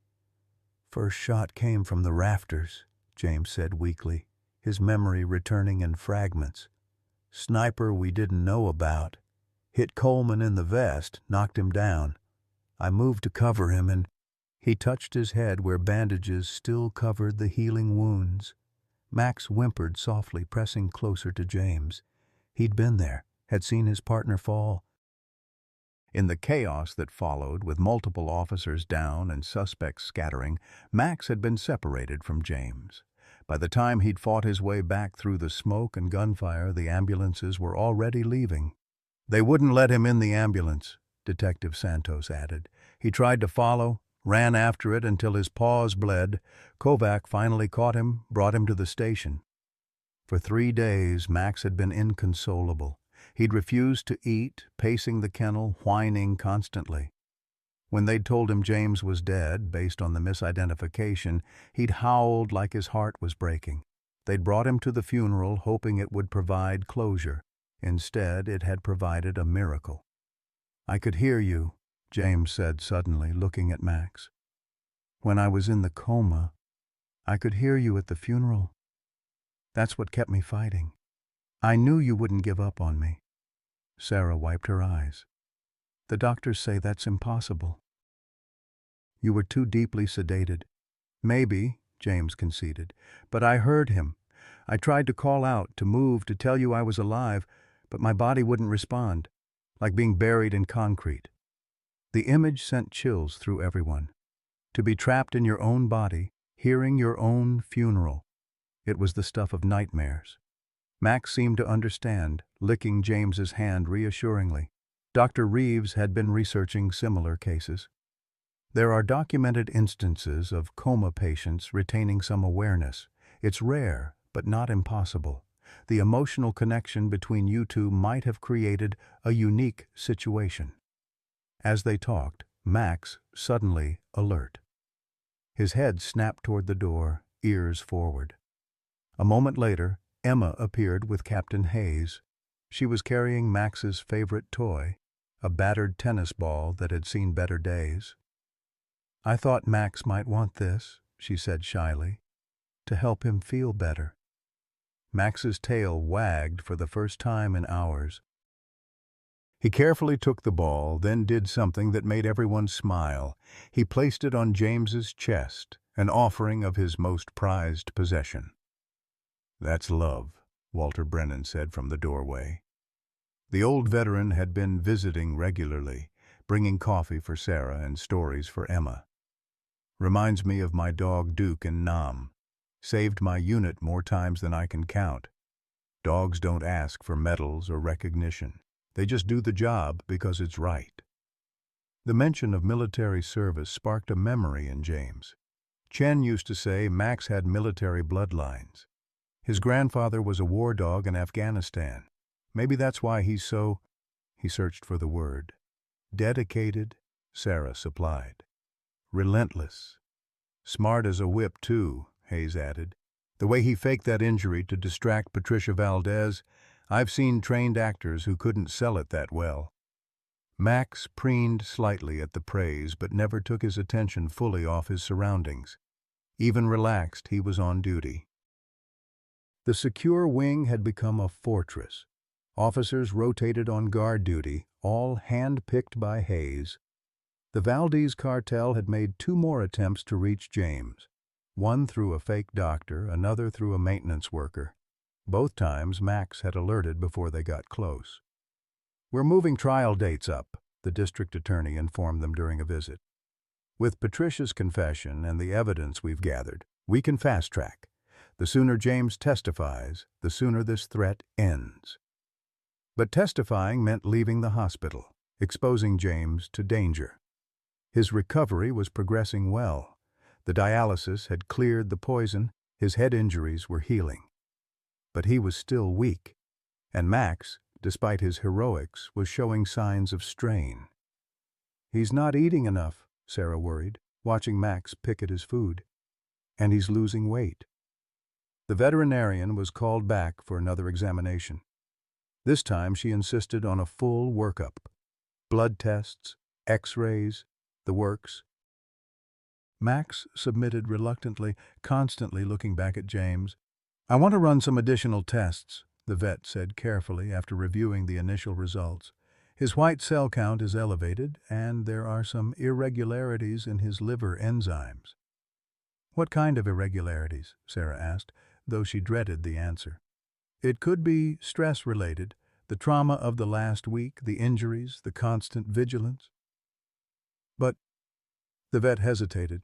First shot came from the rafters, James said weakly, his memory returning in fragments. Sniper we didn't know about. Hit Coleman in the vest, knocked him down. I moved to cover him, and he touched his head where bandages still covered the healing wounds. Max whimpered softly, pressing closer to James. He'd been there, had seen his partner fall. In the chaos that followed, with multiple officers down and suspects scattering, Max had been separated from James. By the time he'd fought his way back through the smoke and gunfire, the ambulances were already leaving. They wouldn't let him in the ambulance, Detective Santos added. He tried to follow, ran after it until his paws bled. Kovac finally caught him, brought him to the station. For 3 days, Max had been inconsolable. He'd refused to eat, pacing the kennel, whining constantly. When they'd told him James was dead, based on the misidentification, he'd howled like his heart was breaking. They'd brought him to the funeral, hoping it would provide closure. Instead, it had provided a miracle. I could hear you, James said suddenly, looking at Max. When I was in the coma, I could hear you at the funeral. That's what kept me fighting. I knew you wouldn't give up on me. Sarah wiped her eyes. The doctors say that's impossible. You were too deeply sedated. Maybe, James conceded, but I heard him. I tried to call out, to move, to tell you I was alive, but my body wouldn't respond, like being buried in concrete. The image sent chills through everyone. To be trapped in your own body, hearing your own funeral. It was the stuff of nightmares. Max seemed to understand, licking James's hand reassuringly. Dr. Reeves had been researching similar cases. There are documented instances of coma patients retaining some awareness. It's rare, but not impossible. The emotional connection between you two might have created a unique situation. As they talked, Max, suddenly alert. His head snapped toward the door, ears forward. A moment later, Emma appeared with Captain Hayes. She was carrying Max's favorite toy, a battered tennis ball that had seen better days. I thought Max might want this, she said shyly, to help him feel better. Max's tail wagged for the first time in hours. He carefully took the ball, then did something that made everyone smile. He placed it on James's chest, an offering of his most prized possession. That's love, Walter Brennan said from the doorway. The old veteran had been visiting regularly, bringing coffee for Sarah and stories for Emma. Reminds me of my dog Duke in Nam. Saved my unit more times than I can count. Dogs don't ask for medals or recognition. They just do the job because it's right. The mention of military service sparked a memory in James. Chen used to say Max had military bloodlines. His grandfather was a war dog in Afghanistan. Maybe that's why he's so... He searched for the word. Dedicated, Sarah supplied. Relentless. Smart as a whip, too, Hayes added. The way he faked that injury to distract Patricia Valdez, I've seen trained actors who couldn't sell it that well. Max preened slightly at the praise, but never took his attention fully off his surroundings. Even relaxed, he was on duty. The secure wing had become a fortress. Officers rotated on guard duty, all hand-picked by Hayes. The Valdez cartel had made 2 more attempts to reach James. One through a fake doctor, another through a maintenance worker. Both times, Max had alerted before they got close. "We're moving trial dates up," the district attorney informed them during a visit. "With Patricia's confession and the evidence we've gathered, we can fast-track. The sooner James testifies, the sooner this threat ends." But testifying meant leaving the hospital, exposing James to danger. His recovery was progressing well. The dialysis had cleared the poison, his head injuries were healing. But he was still weak, and Max, despite his heroics, was showing signs of strain. "He's not eating enough," Sarah worried, watching Max pick at his food. "And he's losing weight." The veterinarian was called back for another examination. This time she insisted on a full workup. Blood tests, X-rays, the works. Max submitted reluctantly, constantly looking back at James. "I want to run some additional tests," the vet said carefully after reviewing the initial results. "His white cell count is elevated, and there are some irregularities in his liver enzymes." "What kind of irregularities?" Sarah asked, though she dreaded the answer. "It could be stress-related, the trauma of the last week, the injuries, the constant vigilance." "But," the vet hesitated,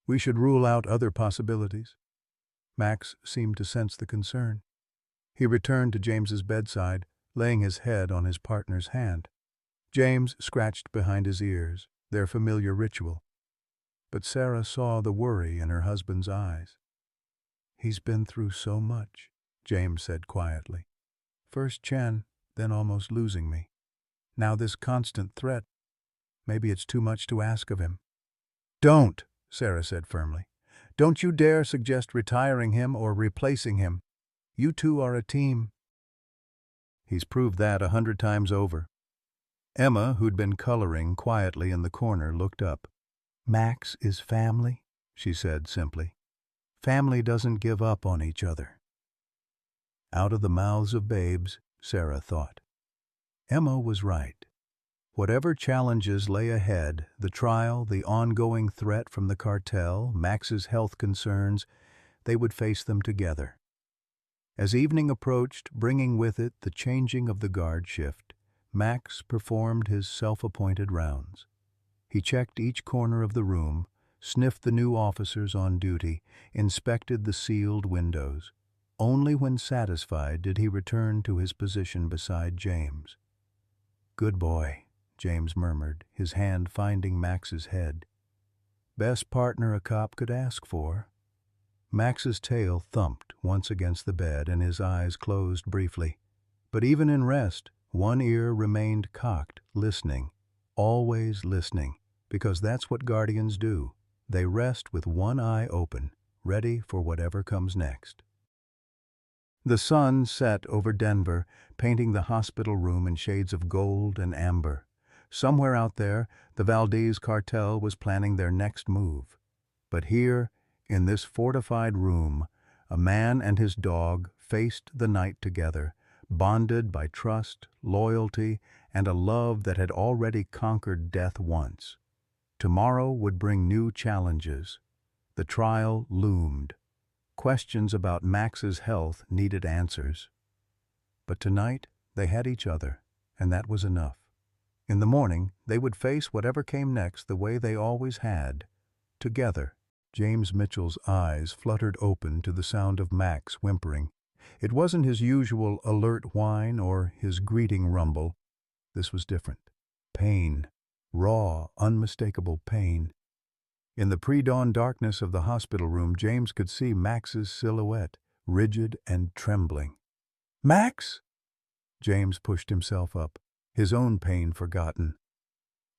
"we should rule out other possibilities." Max seemed to sense the concern. He returned to James's bedside, laying his head on his partner's hand. James scratched behind his ears, their familiar ritual. But Sarah saw the worry in her husband's eyes. "He's been through so much," James said quietly. "First Chen, then almost losing me. Now this constant threat. Maybe it's too much to ask of him." "Don't," Sarah said firmly. "Don't you dare suggest retiring him or replacing him. You two are a team." "He's proved that 100 times over." Emma, who'd been coloring quietly in the corner, looked up. "Max is family," she said simply. "Family doesn't give up on each other." Out of the mouths of babes, Sarah thought. Emma was right. Whatever challenges lay ahead, the trial, the ongoing threat from the cartel, Max's health concerns, they would face them together. As evening approached, bringing with it the changing of the guard shift, Max performed his self-appointed rounds. He checked each corner of the room, sniffed the new officers on duty, inspected the sealed windows. Only when satisfied did he return to his position beside James. "Good boy," James murmured, his hand finding Max's head. "Best partner a cop could ask for." Max's tail thumped once against the bed and his eyes closed briefly. But even in rest, one ear remained cocked, listening, always listening, because that's what guardians do. They rest with one eye open, ready for whatever comes next. The sun set over Denver, painting the hospital room in shades of gold and amber. Somewhere out there, the Valdez cartel was planning their next move. But here, in this fortified room, a man and his dog faced the night together, bonded by trust, loyalty, and a love that had already conquered death once. Tomorrow would bring new challenges. The trial loomed. Questions about Max's health needed answers. But tonight, they had each other, and that was enough. In the morning, they would face whatever came next the way they always had, together. James Mitchell's eyes fluttered open to the sound of Max whimpering. It wasn't his usual alert whine or his greeting rumble. This was different. Pain. Raw, unmistakable pain. In the pre-dawn darkness of the hospital room, James could see Max's silhouette, rigid and trembling. "Max?" James pushed himself up, his own pain forgotten.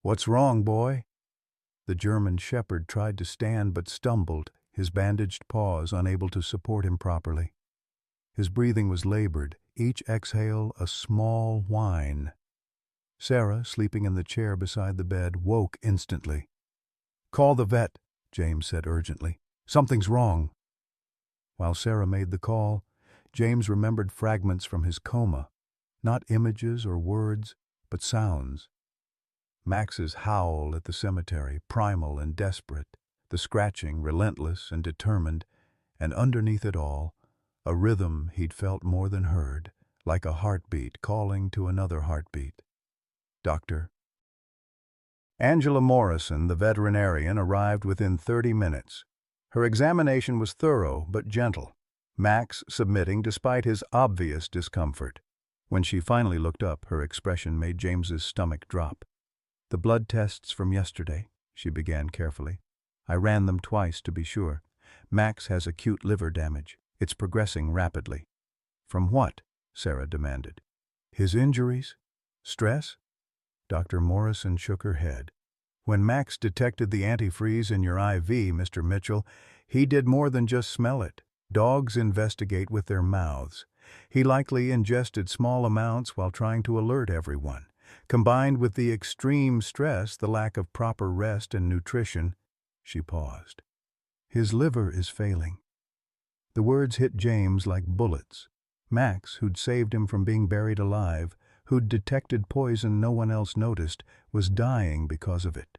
"What's wrong, boy?" The German shepherd tried to stand but stumbled, his bandaged paws unable to support him properly. His breathing was labored, each exhale a small whine. Sarah, sleeping in the chair beside the bed, woke instantly. "Call the vet," James said urgently. "Something's wrong." While Sarah made the call, James remembered fragments from his coma, not images or words, but sounds. Max's howl at the cemetery, primal and desperate, the scratching relentless and determined, and underneath it all, a rhythm he'd felt more than heard, like a heartbeat calling to another heartbeat. "Doctor?" Angela Morrison, the veterinarian, arrived within 30 minutes. Her examination was thorough but gentle, Max submitting despite his obvious discomfort. When she finally looked up, her expression made James's stomach drop. "The blood tests from yesterday," she began carefully. "I ran them twice to be sure. Max has acute liver damage. It's progressing rapidly." "From what?" Sarah demanded. "His injuries? Stress?" Dr. Morrison shook her head. "When Max detected the antifreeze in your IV, Mr. Mitchell, he did more than just smell it. Dogs investigate with their mouths. He likely ingested small amounts while trying to alert everyone. Combined with the extreme stress, the lack of proper rest and nutrition." She paused. "His liver is failing." The words hit James like bullets. Max, who'd saved him from being buried alive, who'd detected poison no one else noticed, was dying because of it.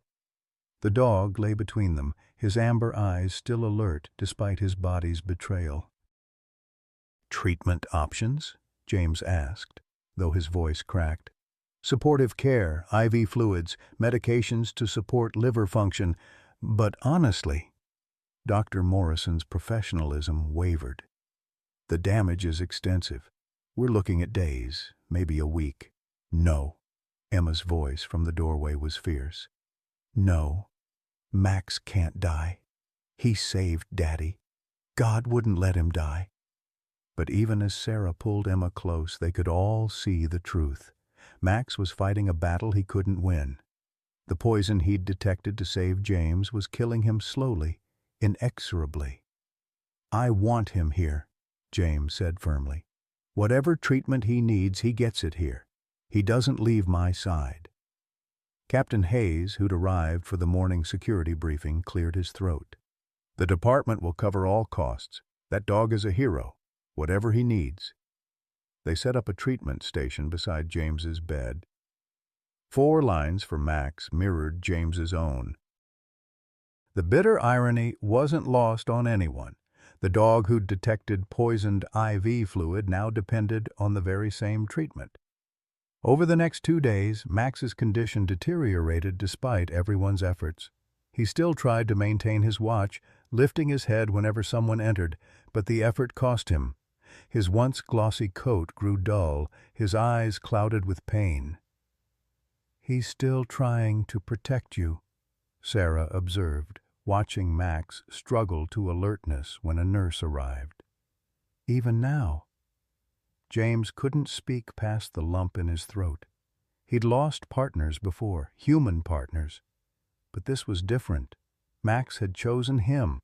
The dog lay between them, his amber eyes still alert despite his body's betrayal. "Treatment options?" James asked, though his voice cracked. "Supportive care, IV fluids, medications to support liver function, but honestly..." Dr. Morrison's professionalism wavered. "The damage is extensive. We're looking at days, maybe a week." "No." Emma's voice from the doorway was fierce. "No. Max can't die. He saved Daddy. God wouldn't let him die." But even as Sarah pulled Emma close, they could all see the truth. Max was fighting a battle he couldn't win. The poison he'd detected to save James was killing him slowly, inexorably. "I want him here," James said firmly. "Whatever treatment he needs, he gets it here. He doesn't leave my side." Captain Hayes, who'd arrived for the morning security briefing, cleared his throat. "The department will cover all costs. That dog is a hero. Whatever he needs." They set up a treatment station beside James's bed. 4 lines for Max mirrored James's own. The bitter irony wasn't lost on anyone. The dog who'd detected poisoned IV fluid now depended on the very same treatment. Over the next 2 days, Max's condition deteriorated despite everyone's efforts. He still tried to maintain his watch, lifting his head whenever someone entered, but the effort cost him. His once glossy coat grew dull, his eyes clouded with pain. "He's still trying to protect you," Sarah observed, watching Max struggle to alertness when a nurse arrived. "Even now." James couldn't speak past the lump in his throat. He'd lost partners before, human partners. But this was different. Max had chosen him.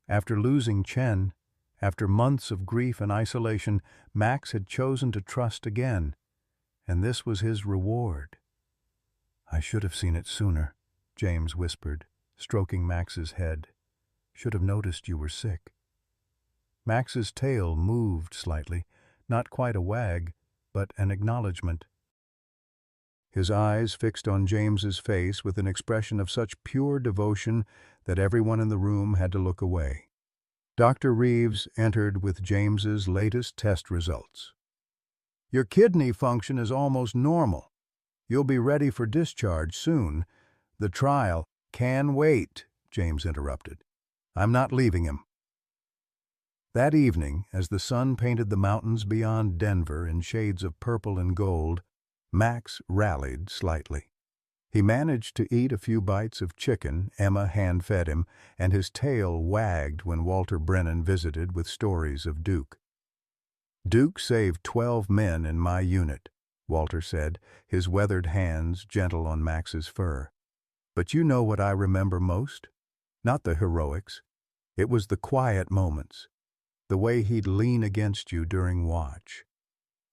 After losing Chen, after months of grief and isolation, Max had chosen to trust again. And this was his reward. "I should have seen it sooner," James whispered, stroking Max's head. "Should have noticed you were sick." Max's tail moved slightly, not quite a wag, but an acknowledgement. His eyes fixed on James's face with an expression of such pure devotion that everyone in the room had to look away. Dr. Reeves entered with James's latest test results. "Your kidney function is almost normal. You'll be ready for discharge soon. The trial can wait, James interrupted. I'm not leaving him. That evening, as the sun painted the mountains beyond Denver in shades of purple and gold, Max rallied slightly. He managed to eat a few bites of chicken Emma hand-fed him, and his tail wagged when Walter Brennan visited with stories of Duke. "Duke saved 12 men in my unit," Walter said, his weathered hands gentle on Max's fur. "But you know what I remember most? Not the heroics. It was the quiet moments. The way he'd lean against you during watch.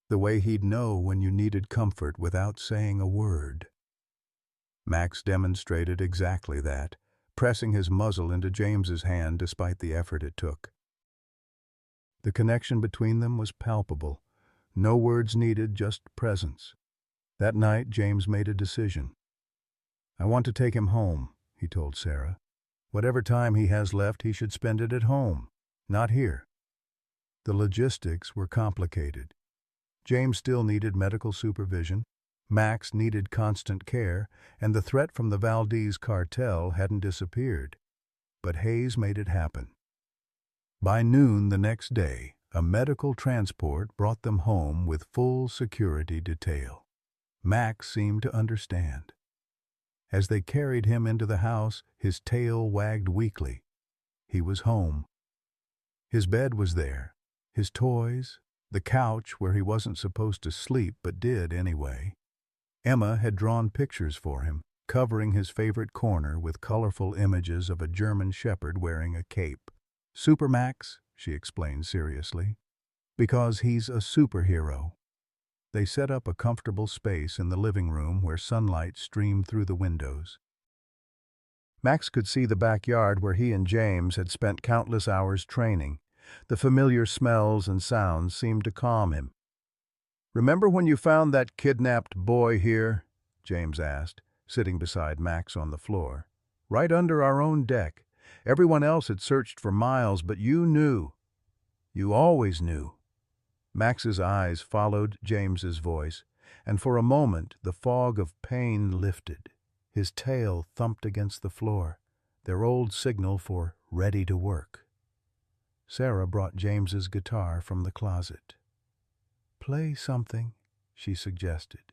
The way he'd know when you needed comfort without saying a word." Max demonstrated exactly that, pressing his muzzle into James's hand despite the effort it took. The connection between them was palpable. No words needed, just presence. That night, James made a decision. "I want to take him home," he told Sarah. "Whatever time he has left, he should spend it at home, not here." The logistics were complicated. James still needed medical supervision, Max needed constant care, and the threat from the Valdez cartel hadn't disappeared. But Hayes made it happen. By noon the next day, a medical transport brought them home with full security detail. Max seemed to understand. As they carried him into the house, his tail wagged weakly. He was home. His bed was there, his toys, the couch where he wasn't supposed to sleep but did anyway. Emma had drawn pictures for him, covering his favorite corner with colorful images of a German shepherd wearing a cape. "Super Max," she explained seriously, "because he's a superhero." They set up a comfortable space in the living room where sunlight streamed through the windows. Max could see the backyard where he and James had spent countless hours training. The familiar smells and sounds seemed to calm him. "Remember when you found that kidnapped boy here?" James asked, sitting beside Max on the floor. "Right under our own deck. Everyone else had searched for miles, but you knew. You always knew." Max's eyes followed James's voice, and for a moment the fog of pain lifted. His tail thumped against the floor, their old signal for ready to work. Sarah brought James's guitar from the closet. "Play something," she suggested.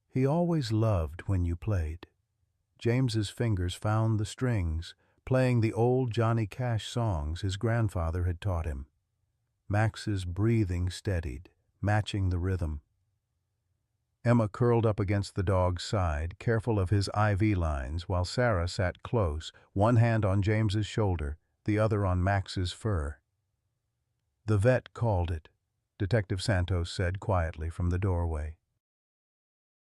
"He always loved when you played." James's fingers found the strings, playing the old Johnny Cash songs his grandfather had taught him. Max's breathing steadied, matching the rhythm. Emma curled up against the dog's side, careful of his IV lines, while Sarah sat close, one hand on James's shoulder, the other on Max's fur. "The vet called it," Detective Santos said quietly from the doorway.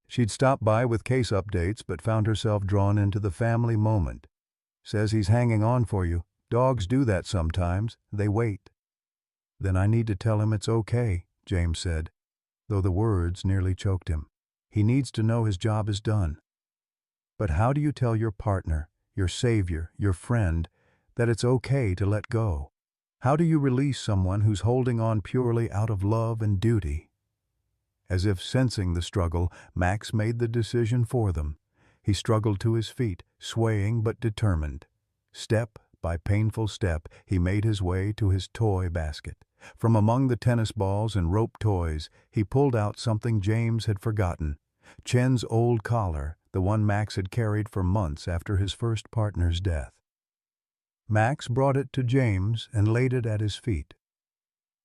She'd stopped by with case updates but found herself drawn into the family moment. "Says he's hanging on for you. Dogs do that sometimes. They wait." "Then I need to tell him it's okay," James said, though the words nearly choked him. "He needs to know his job is done." But how do you tell your partner, your savior, your friend, that it's okay to let go? How do you release someone who's holding on purely out of love and duty? As if sensing the struggle, Max made the decision for them. He struggled to his feet, swaying but determined. Step by painful step, he made his way to his toy basket. From among the tennis balls and rope toys, he pulled out something James had forgotten. Chen's old collar, the one Max had carried for months after his first partner's death. Max brought it to James and laid it at his feet.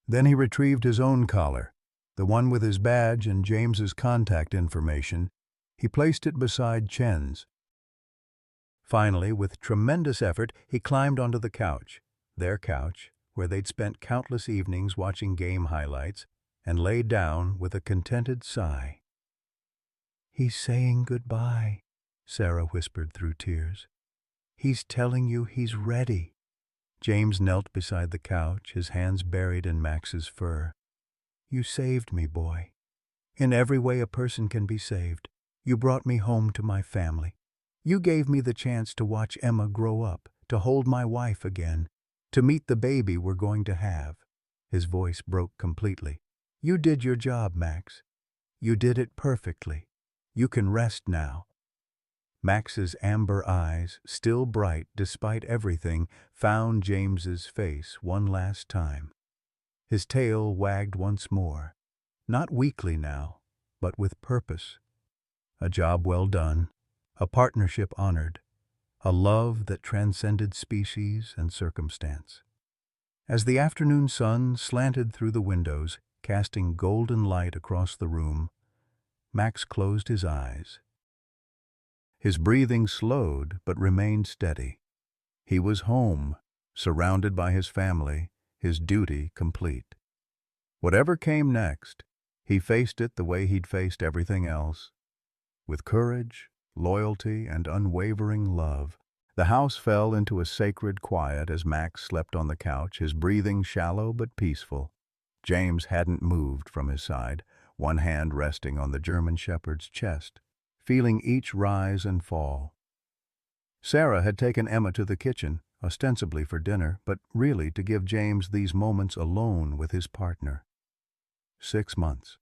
Then he retrieved his own collar, the one with his badge and James's contact information. He placed it beside Chen's. Finally, with tremendous effort, he climbed onto the couch, their couch, where they'd spent countless evenings watching game highlights, and lay down with a contented sigh. "He's saying goodbye," Sarah whispered through tears. "He's telling you he's ready." James knelt beside the couch, his hands buried in Max's fur. "You saved me, boy. In every way a person can be saved. You brought me home to my family. You gave me the chance to watch Emma grow up, to hold my wife again, to meet the baby we're going to have." His voice broke completely. "You did your job, Max. You did it perfectly. You can rest now." Max's amber eyes, still bright despite everything, found James's face one last time. His tail wagged once more, not weakly now, but with purpose. A job well done, a partnership honored, a love that transcended species and circumstance. As the afternoon sun slanted through the windows, casting golden light across the room, Max closed his eyes. His breathing slowed but remained steady. He was home, surrounded by his family, his duty complete. Whatever came next, he faced it the way he'd faced everything else. With courage, loyalty, and unwavering love. The house fell into a sacred quiet as Max slept on the couch, his breathing shallow but peaceful. James hadn't moved from his side, one hand resting on the German shepherd's chest, feeling each rise and fall. Sarah had taken Emma to the kitchen, ostensibly for dinner, but really to give James these moments alone with his partner. 6 months.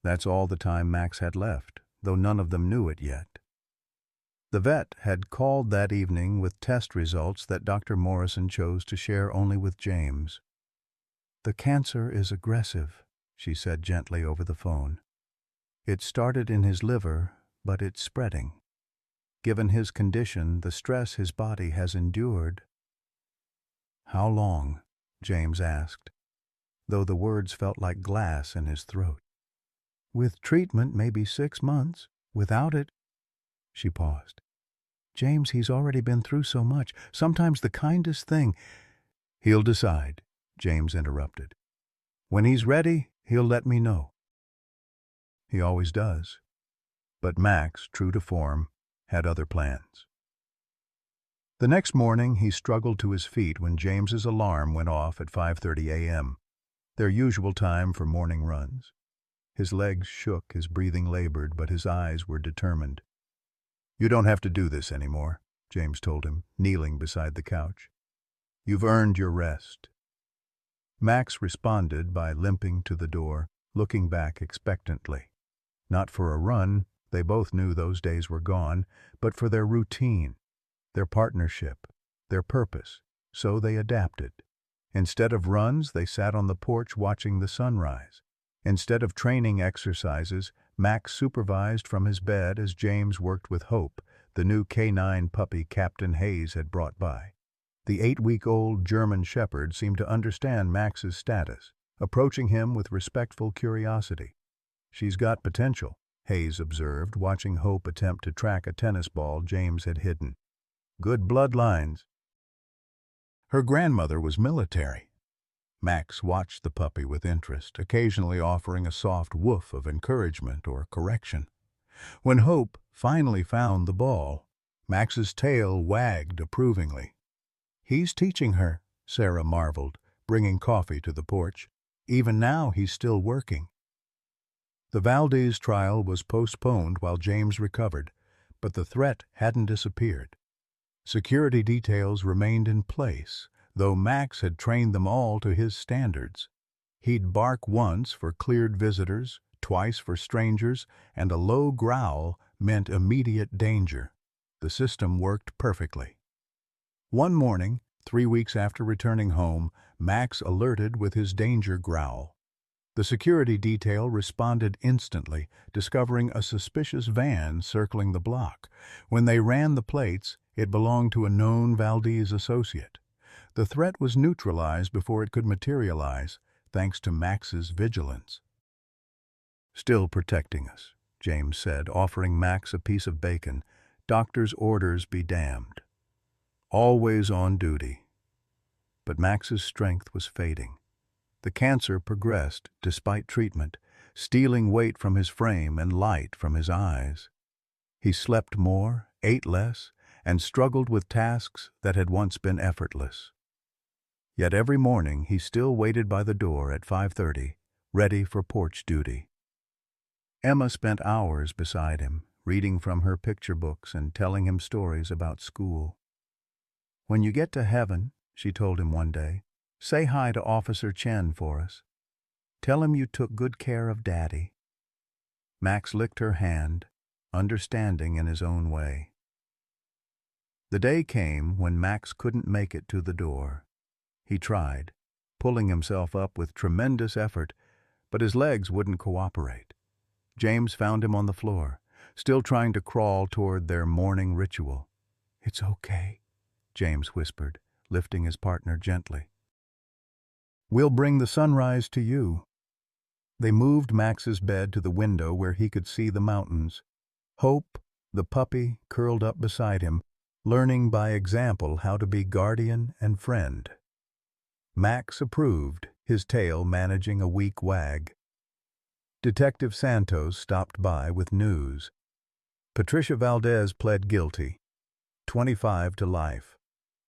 That's all the time Max had left, though none of them knew it yet. The vet had called that evening with test results that Dr. Morrison chose to share only with James. "The cancer is aggressive," she said gently over the phone. "It started in his liver, but it's spreading. Given his condition, the stress his body has endured." "How long?" James asked, though the words felt like glass in his throat. "With treatment, maybe 6 months. Without it—" She paused. "James, he's already been through so much. Sometimes the kindest thing—" "He'll decide," James interrupted. "When he's ready, he'll let me know." He always does. But Max, true to form, had other plans. The next morning, he struggled to his feet when James's alarm went off at 5:30 a.m., their usual time for morning runs. His legs shook, his breathing labored, but his eyes were determined. "You don't have to do this anymore," James told him, kneeling beside the couch. "You've earned your rest." Max responded by limping to the door, looking back expectantly. Not for a run, they both knew those days were gone, but for their routine, their partnership, their purpose. So they adapted. Instead of runs, they sat on the porch watching the sunrise. Instead of training exercises, Max supervised from his bed as James worked with Hope, the new canine puppy Captain Hayes had brought by. The 8-week-old German shepherd seemed to understand Max's status, approaching him with respectful curiosity. "She's got potential," Hayes observed, watching Hope attempt to track a tennis ball James had hidden. "Good bloodlines." Her grandmother was military. Max watched the puppy with interest, occasionally offering a soft woof of encouragement or correction. When Hope finally found the ball, Max's tail wagged approvingly. "He's teaching her," Sarah marveled, bringing coffee to the porch. "Even now he's still working." The Valdez trial was postponed while James recovered, but the threat hadn't disappeared. Security details remained in place, though Max had trained them all to his standards. He'd bark once for cleared visitors, twice for strangers, and a low growl meant immediate danger. The system worked perfectly. One morning, 3 weeks after returning home, Max alerted with his danger growl. The security detail responded instantly, discovering a suspicious van circling the block. When they ran the plates, it belonged to a known Valdez associate. The threat was neutralized before it could materialize, thanks to Max's vigilance. "Still protecting us," James said, offering Max a piece of bacon. "Doctor's orders be damned. Always on duty." But Max's strength was fading. The cancer progressed despite treatment, stealing weight from his frame and light from his eyes. He slept more, ate less, and struggled with tasks that had once been effortless. Yet every morning he still waited by the door at 5:30, ready for porch duty. Emma spent hours beside him, reading from her picture books and telling him stories about school. "When you get to heaven," she told him one day, "say hi to Officer Chen for us. Tell him you took good care of Daddy." Max licked her hand, understanding in his own way. The day came when Max couldn't make it to the door. He tried, pulling himself up with tremendous effort, but his legs wouldn't cooperate. James found him on the floor, still trying to crawl toward their morning ritual. "It's okay," James whispered, lifting his partner gently. "We'll bring the sunrise to you." They moved Max's bed to the window where he could see the mountains. Hope, the puppy, curled up beside him, learning by example how to be guardian and friend. Max approved, his tail managing a weak wag. Detective Santos stopped by with news. Patricia Valdez pled guilty. 25 to life.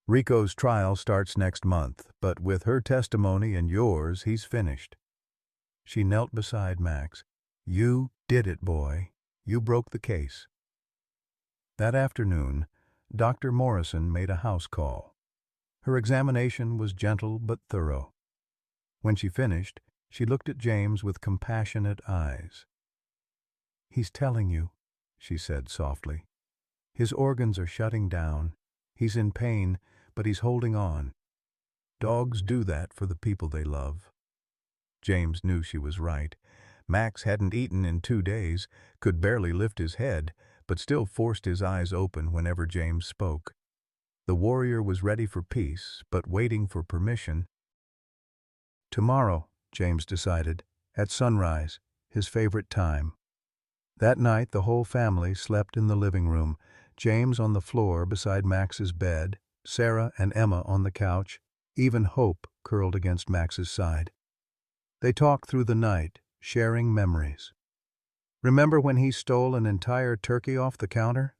Rico's trial starts next month, but with her testimony and yours, he's finished. She knelt beside Max. "You did it, boy. You broke the case." That afternoon, Dr. Morrison made a house call. Her examination was gentle but thorough. When she finished, she looked at James with compassionate eyes. "He's telling you," she said softly. "His organs are shutting down. He's in pain, but he's holding on. Dogs do that for the people they love." James knew she was right. Max hadn't eaten in 2 days, could barely lift his head, but still forced his eyes open whenever James spoke. The warrior was ready for peace, but waiting for permission. "Tomorrow," James decided, "at sunrise, his favorite time." That night the whole family slept in the living room, James on the floor beside Max's bed, Sarah and Emma on the couch, even Hope curled against Max's side. They talked through the night, sharing memories. "Remember when he stole an entire turkey off the counter?"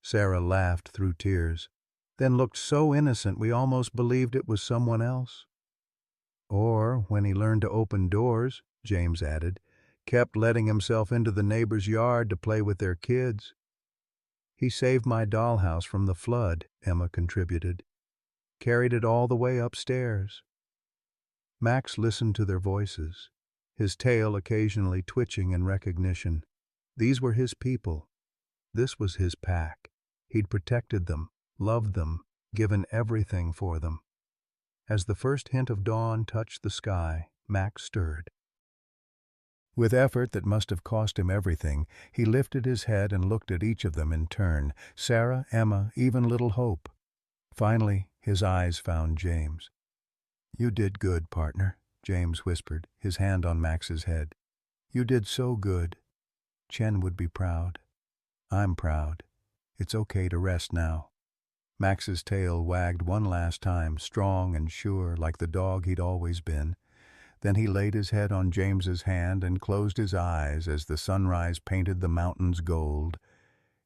Sarah laughed through tears, then looked so innocent we almost believed it was someone else. "Or when he learned to open doors," James added, "kept letting himself into the neighbor's yard to play with their kids." "He saved my dollhouse from the flood," Emma contributed. "Carried it all the way upstairs." Max listened to their voices, his tail occasionally twitching in recognition. These were his people. This was his pack. He'd protected them, loved them, given everything for them. As the first hint of dawn touched the sky, Max stirred. With effort that must have cost him everything, he lifted his head and looked at each of them in turn, Sarah, Emma, even little Hope. Finally, his eyes found James. "You did good, partner," James whispered, his hand on Max's head. "You did so good. Chen would be proud. I'm proud. It's okay to rest now." Max's tail wagged one last time, strong and sure, like the dog he'd always been. Then he laid his head on James's hand and closed his eyes as the sunrise painted the mountains gold.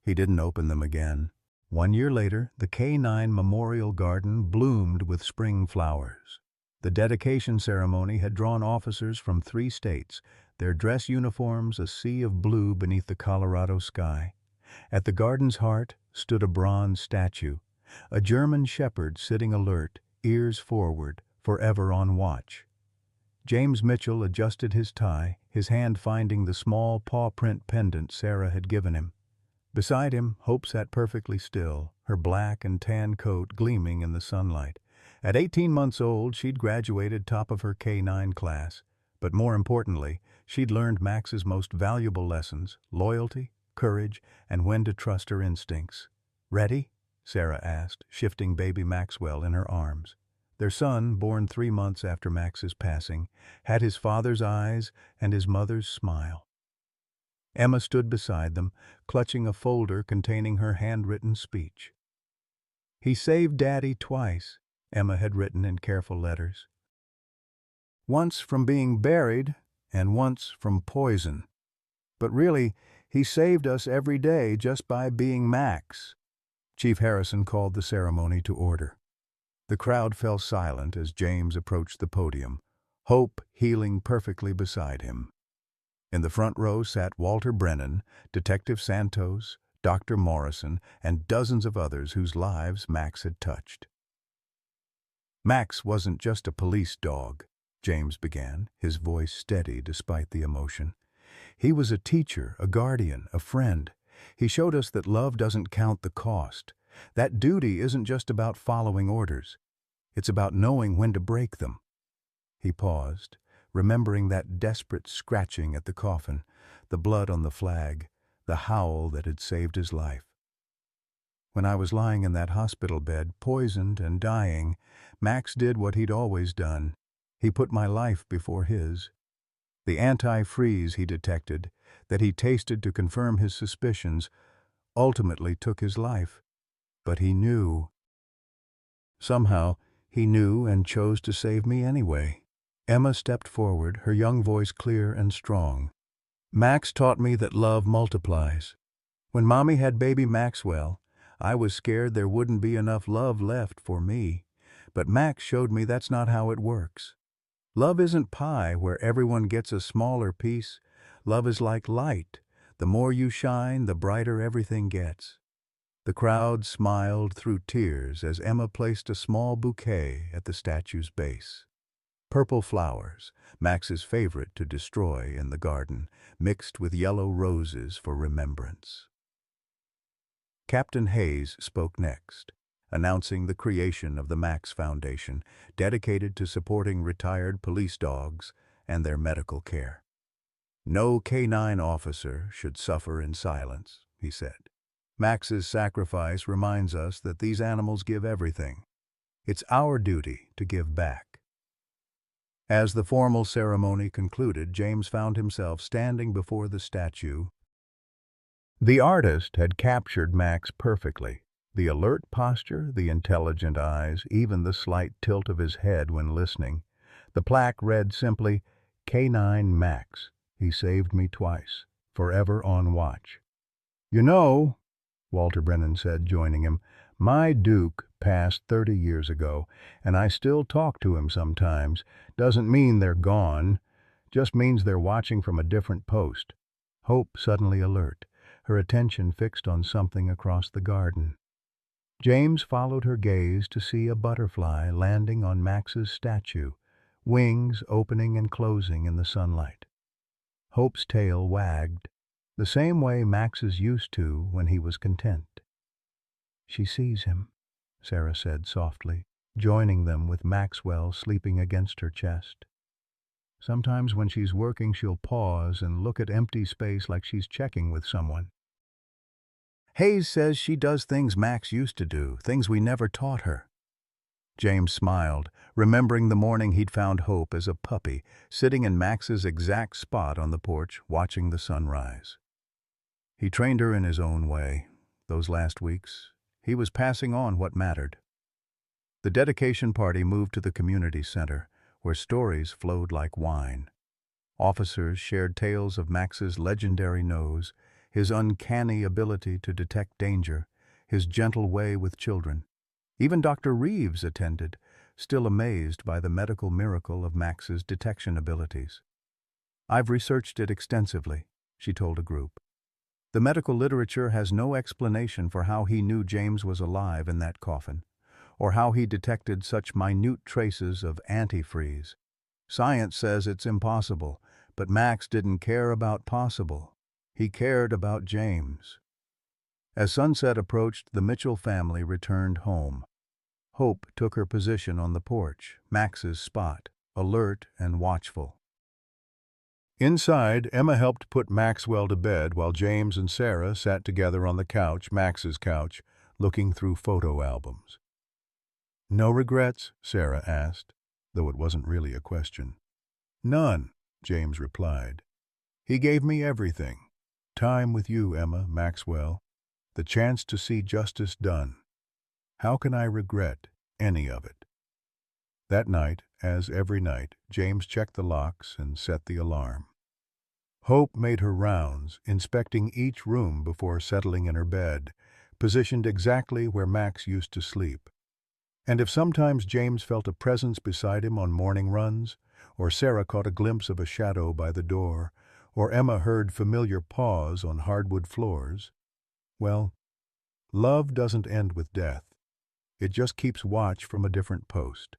He didn't open them again. 1 year later, the K9 Memorial Garden bloomed with spring flowers. The dedication ceremony had drawn officers from 3 states, their dress uniforms a sea of blue beneath the Colorado sky. At the garden's heart stood a bronze statue, a German shepherd sitting alert, ears forward, forever on watch. James Mitchell adjusted his tie, his hand finding the small paw-print pendant Sarah had given him. Beside him, Hope sat perfectly still, her black and tan coat gleaming in the sunlight. At 18 months old, she'd graduated top of her K9 class. But more importantly, she'd learned Max's most valuable lessons: loyalty, courage, and when to trust her instincts. "Ready?" Sarah asked, shifting baby Maxwell in her arms. Their son, born 3 months after Max's passing, had his father's eyes and his mother's smile. Emma stood beside them, clutching a folder containing her handwritten speech. "He saved Daddy twice," Emma had written in careful letters. "Once from being buried, and once from poison. But really, he saved us every day just by being Max." Chief Harrison called the ceremony to order. The crowd fell silent as James approached the podium, Hope healing perfectly beside him. In the front row sat Walter Brennan, Detective Santos, Dr. Morrison, and dozens of others whose lives Max had touched. "Max wasn't just a police dog," James began, his voice steady despite the emotion. He was a teacher, a guardian, a friend. He showed us that love doesn't count the cost. That duty isn't just about following orders. It's about knowing when to break them. He paused, remembering that desperate scratching at the coffin, the blood on the flag, the howl that had saved his life. When I was lying in that hospital bed, poisoned and dying, Max did what he'd always done. He put my life before his. The anti-freeze he detected, that he tasted to confirm his suspicions, ultimately took his life. But he knew. Somehow, he knew and chose to save me anyway. Emma stepped forward, her young voice clear and strong. Max taught me that love multiplies. When Mommy had baby Maxwell, I was scared there wouldn't be enough love left for me. But Max showed me that's not how it works. Love isn't pie where everyone gets a smaller piece. Love is like light. The more you shine, the brighter everything gets. The crowd smiled through tears as Emma placed a small bouquet at the statue's base. Purple flowers, Max's favorite to destroy in the garden, mixed with yellow roses for remembrance. Captain Hayes spoke next, announcing the creation of the Max Foundation, dedicated to supporting retired police dogs and their medical care. No canine officer should suffer in silence, he said. Max's sacrifice reminds us that these animals give everything. It's our duty to give back. As the formal ceremony concluded, James found himself standing before the statue. The artist had captured Max perfectly. The alert posture, the intelligent eyes, even the slight tilt of his head when listening. The plaque read simply, "K9 Max. He saved me twice. Forever on watch." "You know," Walter Brennan said, joining him, "my Duke passed 30 years ago, and I still talk to him sometimes. Doesn't mean they're gone. Just means they're watching from a different post." Hope suddenly alert, her attention fixed on something across the garden. James followed her gaze to see a butterfly landing on Max's statue, wings opening and closing in the sunlight. Hope's tail wagged, the same way Max's used to when he was content. "She sees him," Sarah said softly, joining them with Maxwell sleeping against her chest. "Sometimes when she's working, she'll pause and look at empty space like she's checking with someone." "Hayes says she does things Max used to do, things we never taught her." James smiled, remembering the morning he'd found Hope as a puppy, sitting in Max's exact spot on the porch, watching the sunrise. He trained her in his own way. Those last weeks, he was passing on what mattered. The dedication party moved to the community center, where stories flowed like wine. Officers shared tales of Max's legendary nose, his uncanny ability to detect danger, his gentle way with children. Even Dr. Reeves attended, still amazed by the medical miracle of Max's detection abilities. "I've researched it extensively," she told a group. "The medical literature has no explanation for how he knew James was alive in that coffin, or how he detected such minute traces of antifreeze. Science says it's impossible, but Max didn't care about possible. He cared about James." As sunset approached, the Mitchell family returned home. Hope took her position on the porch, Max's spot, alert and watchful. Inside, Emma helped put Maxwell to bed while James and Sarah sat together on the couch, Max's couch, looking through photo albums. "No regrets?" Sarah asked, though it wasn't really a question. "None," James replied. "He gave me everything. Time with you, Emma, Maxwell. The chance to see justice done. How can I regret any of it?" That night, as every night, James checked the locks and set the alarm. Hope made her rounds, inspecting each room before settling in her bed, positioned exactly where Max used to sleep. And if sometimes James felt a presence beside him on morning runs, or Sarah caught a glimpse of a shadow by the door, or Emma heard familiar paws on hardwood floors, well, love doesn't end with death. It just keeps watch from a different post.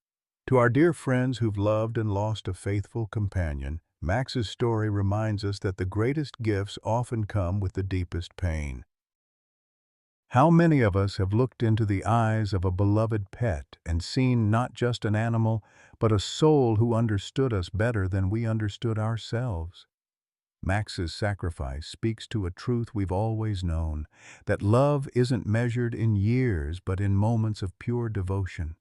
To our dear friends who've loved and lost a faithful companion, Max's story reminds us that the greatest gifts often come with the deepest pain. How many of us have looked into the eyes of a beloved pet and seen not just an animal, but a soul who understood us better than we understood ourselves? Max's sacrifice speaks to a truth we've always known, that love isn't measured in years but in moments of pure devotion.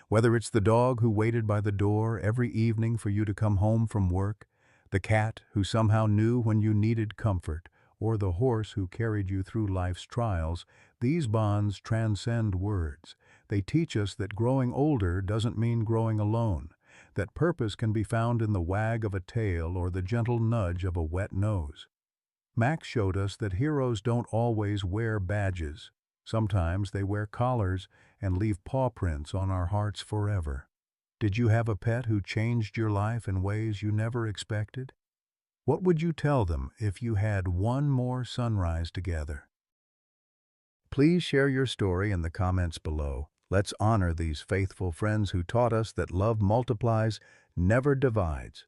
Whether it's the dog who waited by the door every evening for you to come home from work, the cat who somehow knew when you needed comfort, or the horse who carried you through life's trials, these bonds transcend words. They teach us that growing older doesn't mean growing alone, that purpose can be found in the wag of a tail or the gentle nudge of a wet nose. Max showed us that heroes don't always wear badges. Sometimes they wear collars and leave paw prints on our hearts forever. Did you have a pet who changed your life in ways you never expected? What would you tell them if you had one more sunrise together? Please share your story in the comments below. Let's honor these faithful friends who taught us that love multiplies, never divides.